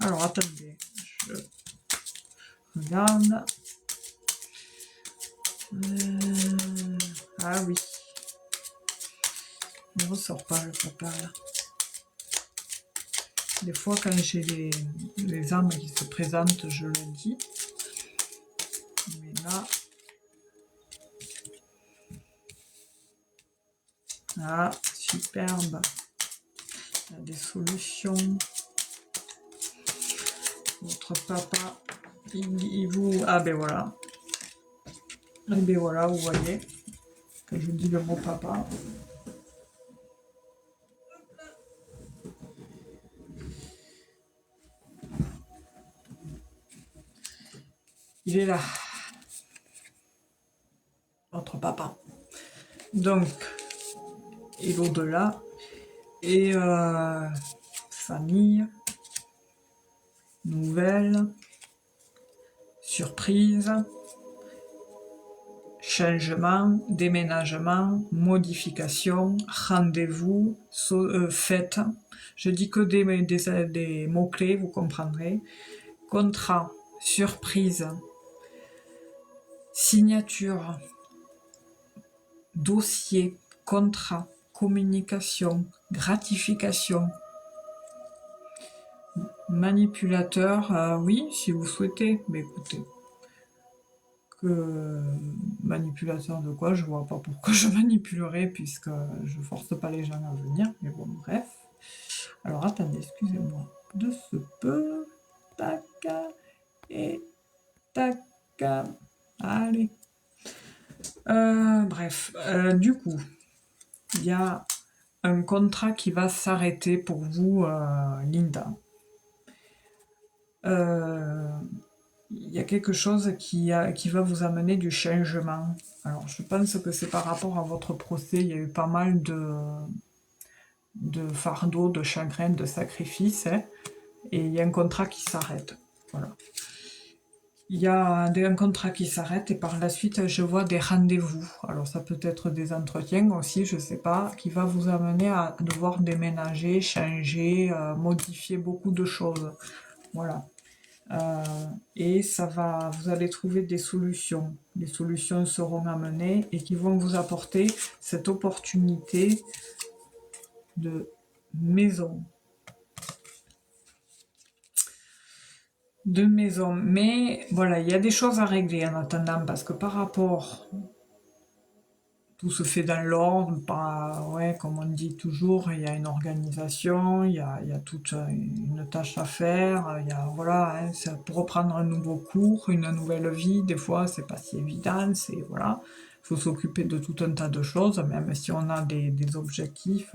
Alors attendez, je regarde. Ah oui. Il ne ressort pas le papa là. Des fois quand j'ai les âmes qui se présentent, je le dis. Mais là... Ah, superbe. Il y a des solutions. Votre papa, il vous... Ah ben voilà. Et ben voilà, vous voyez. Quand je dis le mot papa. Il est là. Votre papa. Donc, et l'au-delà. Et famille. Nouvelles. Surprise. Changement, déménagement, modification, rendez-vous, fête. Je dis que des mots-clés, vous comprendrez. Contrat, surprise, signature, dossier, contrat, communication, gratification. Manipulateur, oui, si vous souhaitez, mais écoutez. Manipulateur de quoi, je vois pas pourquoi je manipulerais puisque je force pas les gens à venir, mais bon bref. Alors attendez, excusez-moi, de ce peu, tac, et tac, allez. Bref, du coup, il y a un contrat qui va s'arrêter pour vous, Linda. Il y a quelque chose qui va vous amener du changement. Alors, je pense que c'est par rapport à votre procès. Il y a eu pas mal de fardeaux, de chagrins, de sacrifices. Hein, et il y a un contrat qui s'arrête. Voilà. Il y a un contrat qui s'arrête et par la suite, je vois des rendez-vous. Alors, ça peut être des entretiens aussi, je sais pas, qui va vous amener à devoir déménager, changer, modifier beaucoup de choses. Voilà. Et vous allez trouver des solutions. Les solutions seront amenées et qui vont vous apporter cette opportunité de maison. Mais voilà, il y a des choses à régler en attendant parce que par rapport... Tout se fait dans l'ordre, comme on dit toujours, il y a une organisation, il y a toute une tâche à faire, voilà, hein, pour reprendre un nouveau cours, une nouvelle vie, des fois c'est pas si évident, voilà, faut s'occuper de tout un tas de choses, même si on a des objectifs,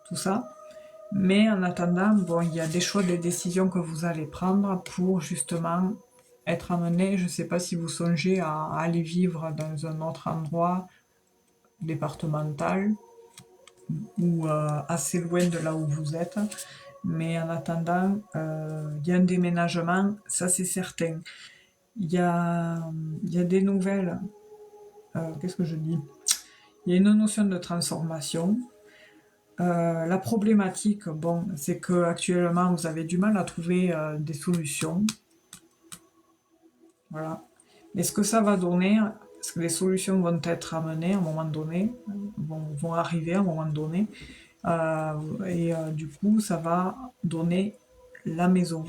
tout ça. Mais en attendant, bon, il y a des choix, des décisions que vous allez prendre pour justement être amené, je sais pas si vous songez à aller vivre dans un autre endroit, départemental ou assez loin de là où vous êtes, mais en attendant il y a un déménagement, ça c'est certain. il y a, il y a des nouvelles. Qu'est-ce que je dis? Il y a une notion de transformation. La problématique, bon, c'est que actuellement vous avez du mal à trouver des solutions. Voilà. Mais ce que ça va donner, parce que les solutions vont être amenées à un moment donné, vont arriver à un moment donné, du coup, ça va donner la maison.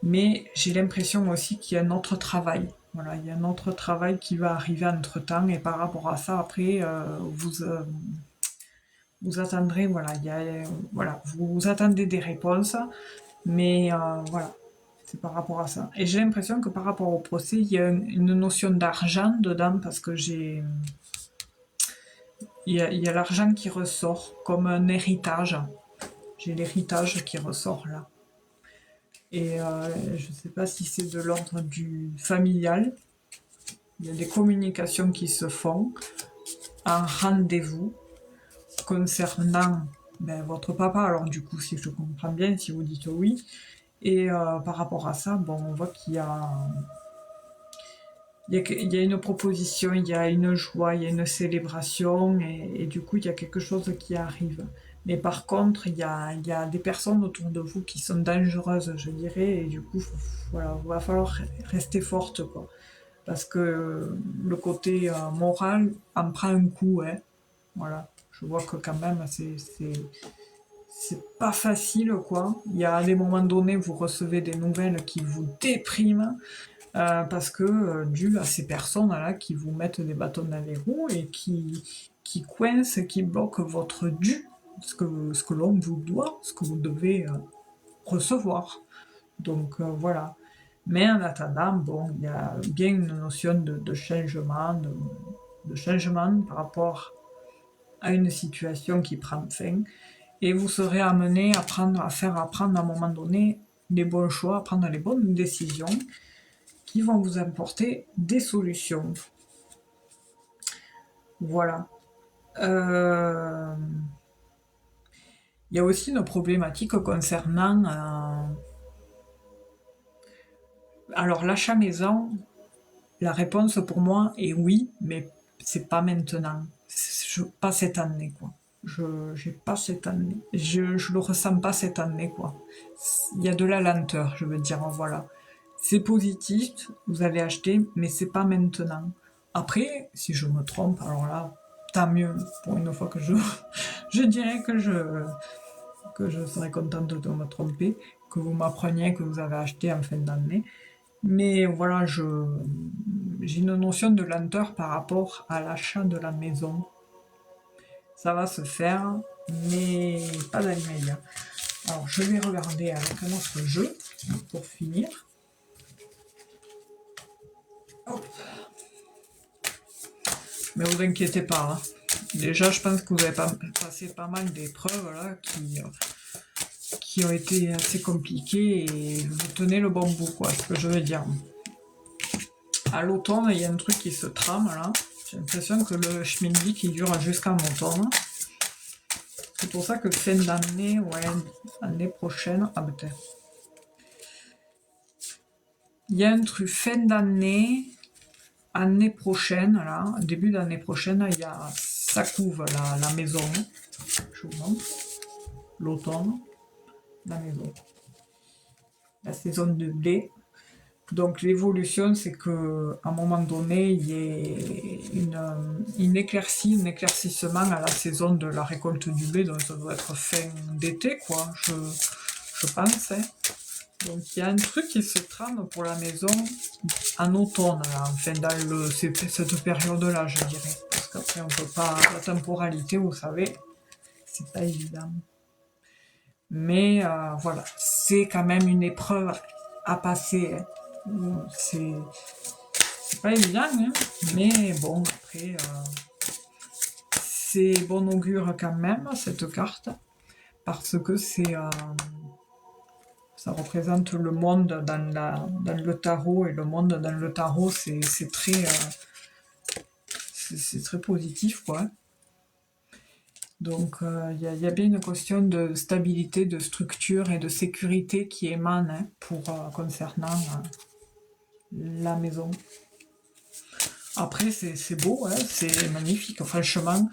Mais j'ai l'impression aussi qu'il y a un autre travail. Voilà, il y a un autre travail qui va arriver entre-temps, et par rapport à ça, après, vous attendrez, voilà, voilà, vous attendez des réponses, mais voilà, c'est par rapport à ça. Et j'ai l'impression que par rapport au procès, il y a une notion d'argent dedans, parce que il y a l'argent qui ressort comme un héritage. J'ai l'héritage qui ressort là. Et je ne sais pas si c'est de l'ordre du familial. Il y a des communications qui se font en rendez-vous concernant votre papa. Alors du coup, si je comprends bien, si vous dites oui. Et par rapport à ça, bon, on voit il y a une proposition, il y a une joie, il y a une célébration, et du coup, il y a quelque chose qui arrive. Mais par contre, il y a des personnes autour de vous qui sont dangereuses, je dirais, et du coup, voilà, il va falloir rester forte, quoi. Parce que le côté moral en prend un coup, hein. Voilà. Je vois que quand même, c'est pas facile, quoi. Il y a des moments donnés, vous recevez des nouvelles qui vous dépriment, parce que dû à ces personnes-là qui vous mettent des bâtons dans les roues et qui coincent, qui bloquent votre dû, ce que l'on vous doit, ce que vous devez recevoir. Donc voilà. Mais en attendant, bon, il y a bien une notion de changement, de changement par rapport à une situation qui prend fin, et vous serez amené à faire apprendre à un moment donné les bons choix, à prendre les bonnes décisions qui vont vous apporter des solutions. Voilà. Il y a aussi une problématique concernant alors l'achat maison. La réponse pour moi est oui, mais c'est pas maintenant. Pas cette année, quoi. J'ai pas cette année. Je le ressens pas cette année, quoi. Il y a de la lenteur, je veux dire, voilà. C'est positif, vous allez acheter, mais c'est pas maintenant. Après, si je me trompe, alors là, tant mieux. Pour une fois que je dirais que je serais contente de me tromper, que vous m'appreniez que vous avez acheté en fin d'année. Mais voilà, j'ai une notion de lenteur par rapport à l'achat de la maison. Ça va se faire, mais pas dans l'immédiat. Alors, je vais regarder avec un autre jeu pour finir. Hop. Mais vous inquiétez pas, hein. Déjà, je pense que vous avez passé pas mal d'épreuves là qui ont été assez compliquées, et vous tenez le bon bout, quoi, ce que je veux dire. À l'automne, il y a un truc qui se trame là. J'ai l'impression que le schmilblick il dure jusqu'en automne. C'est pour ça que fin d'année, ouais, année prochaine, ah peut-être. Il y a un truc fin d'année, année prochaine, là, début d'année prochaine, il y a ça couvre la maison. Je vous montre. L'automne, la maison. La saison de blé. Donc l'évolution, c'est que à un moment donné, il y ait une éclaircie, un éclaircissement à la saison de la récolte du blé, donc ça doit être fin d'été, quoi, je pense. Hein. Donc il y a un truc qui se trame pour la maison en automne, là, enfin dans cette période-là, je dirais. Parce qu'après, on peut pas. La temporalité, vous savez, c'est pas évident. Mais voilà, c'est quand même une épreuve à passer. Hein. C'est pas évident, hein, mais bon, après, c'est bon augure quand même, cette carte, parce que ça représente le monde dans le tarot, et le monde dans le tarot, c'est très positif, quoi. Donc, y a bien une question de stabilité, de structure et de sécurité qui émane, hein, concernant la maison. Après, c'est beau, hein, c'est magnifique. Franchement,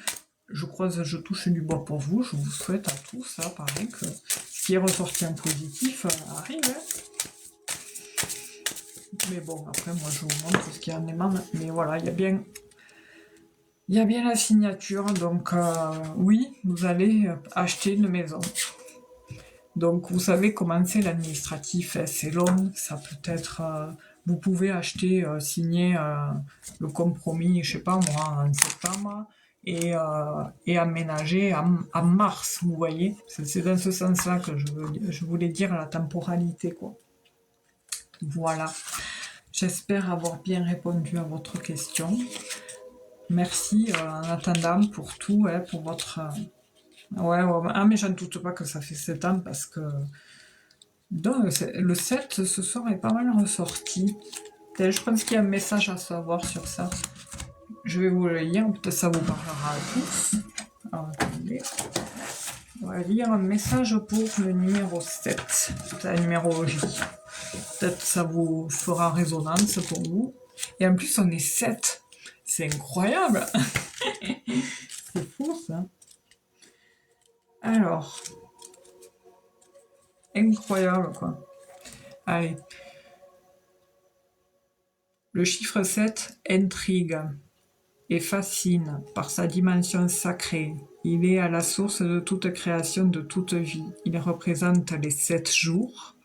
je touche du bois pour vous. Je vous souhaite à tous, ça, pareil, que ce qui est ressorti en positif arrive. Hein. Mais bon, après, moi, je vous montre ce qu'il y en émane. Mais voilà, il y a bien la signature. Donc, oui, vous allez acheter une maison. Donc, vous savez comment c'est l'administratif, hein, c'est long, ça peut être... vous pouvez acheter, signer le compromis, je sais pas moi, en septembre, et aménager en mars, vous voyez. C'est dans ce sens-là que je voulais dire la temporalité, quoi. Voilà. J'espère avoir bien répondu à votre question. Merci en attendant pour tout, hein, pour votre... Ouais, ah, mais j'en doute pas que ça fait 7 ans parce que... Donc, le 7 ce soir est pas mal ressorti. Et je pense qu'il y a un message à savoir sur ça. Je vais vous le lire, peut-être ça vous parlera à tous. Alors, attendez. On va lire un message pour le numéro 7, la numérologie. Peut-être ça vous fera résonance pour vous. Et en plus, on est 7. C'est incroyable. C'est fou, ça. Alors, incroyable, quoi. Allez. Le chiffre 7 intrigue et fascine par sa dimension sacrée. Il est à la source de toute création, de toute vie. Il représente les 7 jours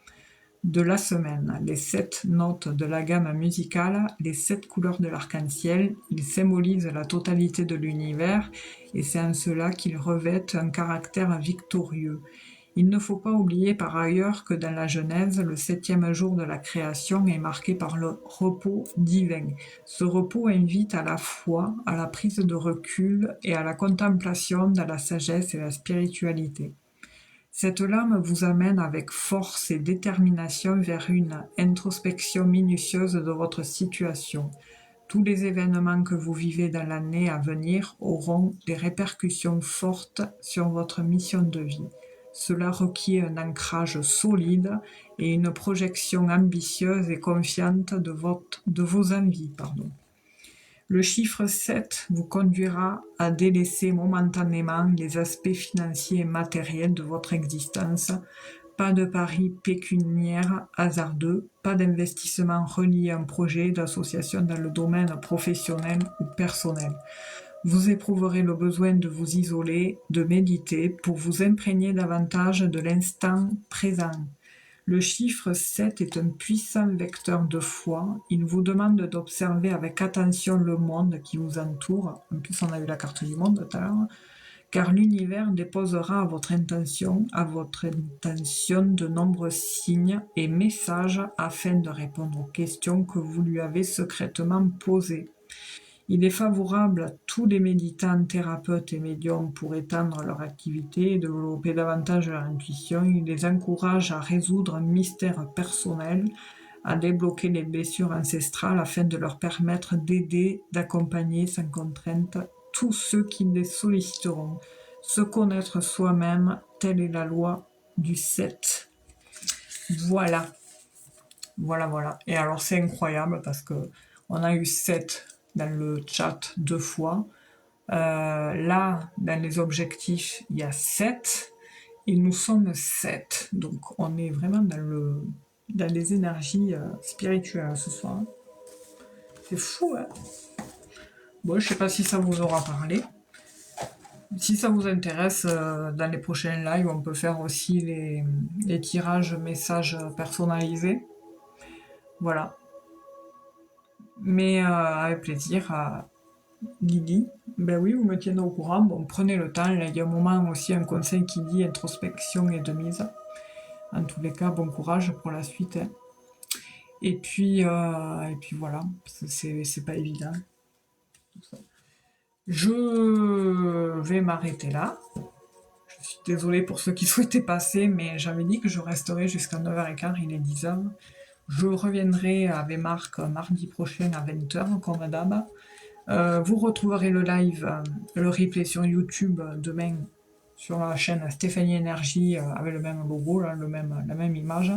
de la semaine, les 7 notes de la gamme musicale, les 7 couleurs de l'arc-en-ciel. Il symbolise la totalité de l'univers et c'est en cela qu'il revêt un caractère victorieux. Il ne faut pas oublier par ailleurs que dans la Genèse, le 7e jour de la création est marqué par le repos divin. Ce repos invite à la foi, à la prise de recul et à la contemplation dans la sagesse et la spiritualité. Cette lame vous amène avec force et détermination vers une introspection minutieuse de votre situation. Tous les événements que vous vivez dans l'année à venir auront des répercussions fortes sur votre mission de vie. Cela requiert un ancrage solide et une projection ambitieuse et confiante de vos envies. Le chiffre 7 vous conduira à délaisser momentanément les aspects financiers et matériels de votre existence. Pas de paris pécuniaires hasardeux, pas d'investissement relié à un projet d'association dans le domaine professionnel ou personnel. Vous éprouverez le besoin de vous isoler, de méditer pour vous imprégner davantage de l'instant présent. Le chiffre 7 est un puissant vecteur de foi. Il vous demande d'observer avec attention le monde qui vous entoure. En plus, on a eu la carte du monde tout à l'heure. Car l'univers déposera à votre intention de nombreux signes et messages afin de répondre aux questions que vous lui avez secrètement posées. Il est favorable à tous les méditants, thérapeutes et médiums pour étendre leur activité et développer davantage leur intuition. Il les encourage à résoudre un mystère personnel, à débloquer les blessures ancestrales afin de leur permettre d'aider, d'accompagner sans contrainte tous ceux qui les solliciteront. Se connaître soi-même, telle est la loi du 7. Voilà. Voilà. Et alors c'est incroyable parce que on a eu 7 dans le chat 2 fois. Là, dans les objectifs, il y a 7 et nous sommes 7. Donc on est vraiment dans les énergies spirituelles ce soir. C'est fou, hein? Bon, je sais pas si ça vous aura parlé. Si ça vous intéresse, dans les prochains lives, on peut faire aussi les tirages messages personnalisés. Voilà. Mais avec plaisir, Lydie. Ben oui, vous me tiendrez au courant. Bon, prenez le temps. Là, il y a un moment aussi, un conseil qui dit introspection et de mise. En tous les cas, bon courage pour la suite. Hein. Et puis voilà, c'est pas évident. Je vais m'arrêter là. Je suis désolée pour ceux qui souhaitaient passer, mais j'avais dit que je resterai jusqu'à 9h15, il est 10h. Je reviendrai avec Marc mardi prochain à 20h, comme d'hab. Vous retrouverez le live, le replay sur YouTube demain sur la chaîne Stéphanie Énergie avec le même logo, là, la même image.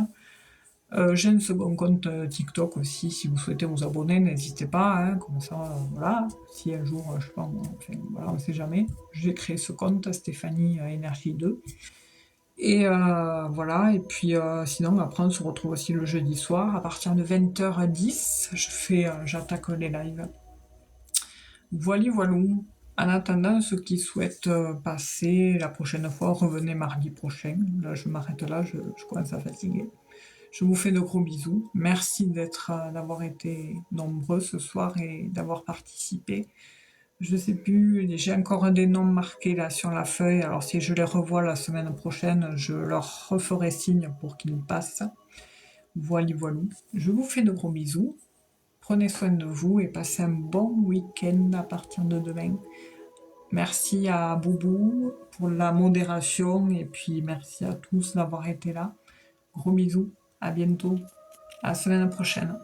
J'ai un second compte TikTok aussi, si vous souhaitez vous abonner, n'hésitez pas, hein, comme ça, voilà, si un jour, je sais pas moi, enfin, voilà, on sait jamais. J'ai créé ce compte, Stéphanie Énergie 2. Et voilà, et puis sinon après on se retrouve aussi le jeudi soir à partir de 20h10, j'attaque les lives. Voilà, voilou. En attendant, ceux qui souhaitent passer la prochaine fois, revenez mardi prochain. Là, je m'arrête là, je commence à fatiguer. Je vous fais de gros bisous. Merci d'avoir été nombreux ce soir et d'avoir participé. Je sais plus, j'ai encore des noms marqués là sur la feuille. Alors si je les revois la semaine prochaine, je leur referai signe pour qu'ils passent. Voilà, voilou. Je vous fais de gros bisous. Prenez soin de vous et passez un bon week-end à partir de demain. Merci à Boubou pour la modération et puis merci à tous d'avoir été là. Gros bisous, à bientôt, à la semaine prochaine.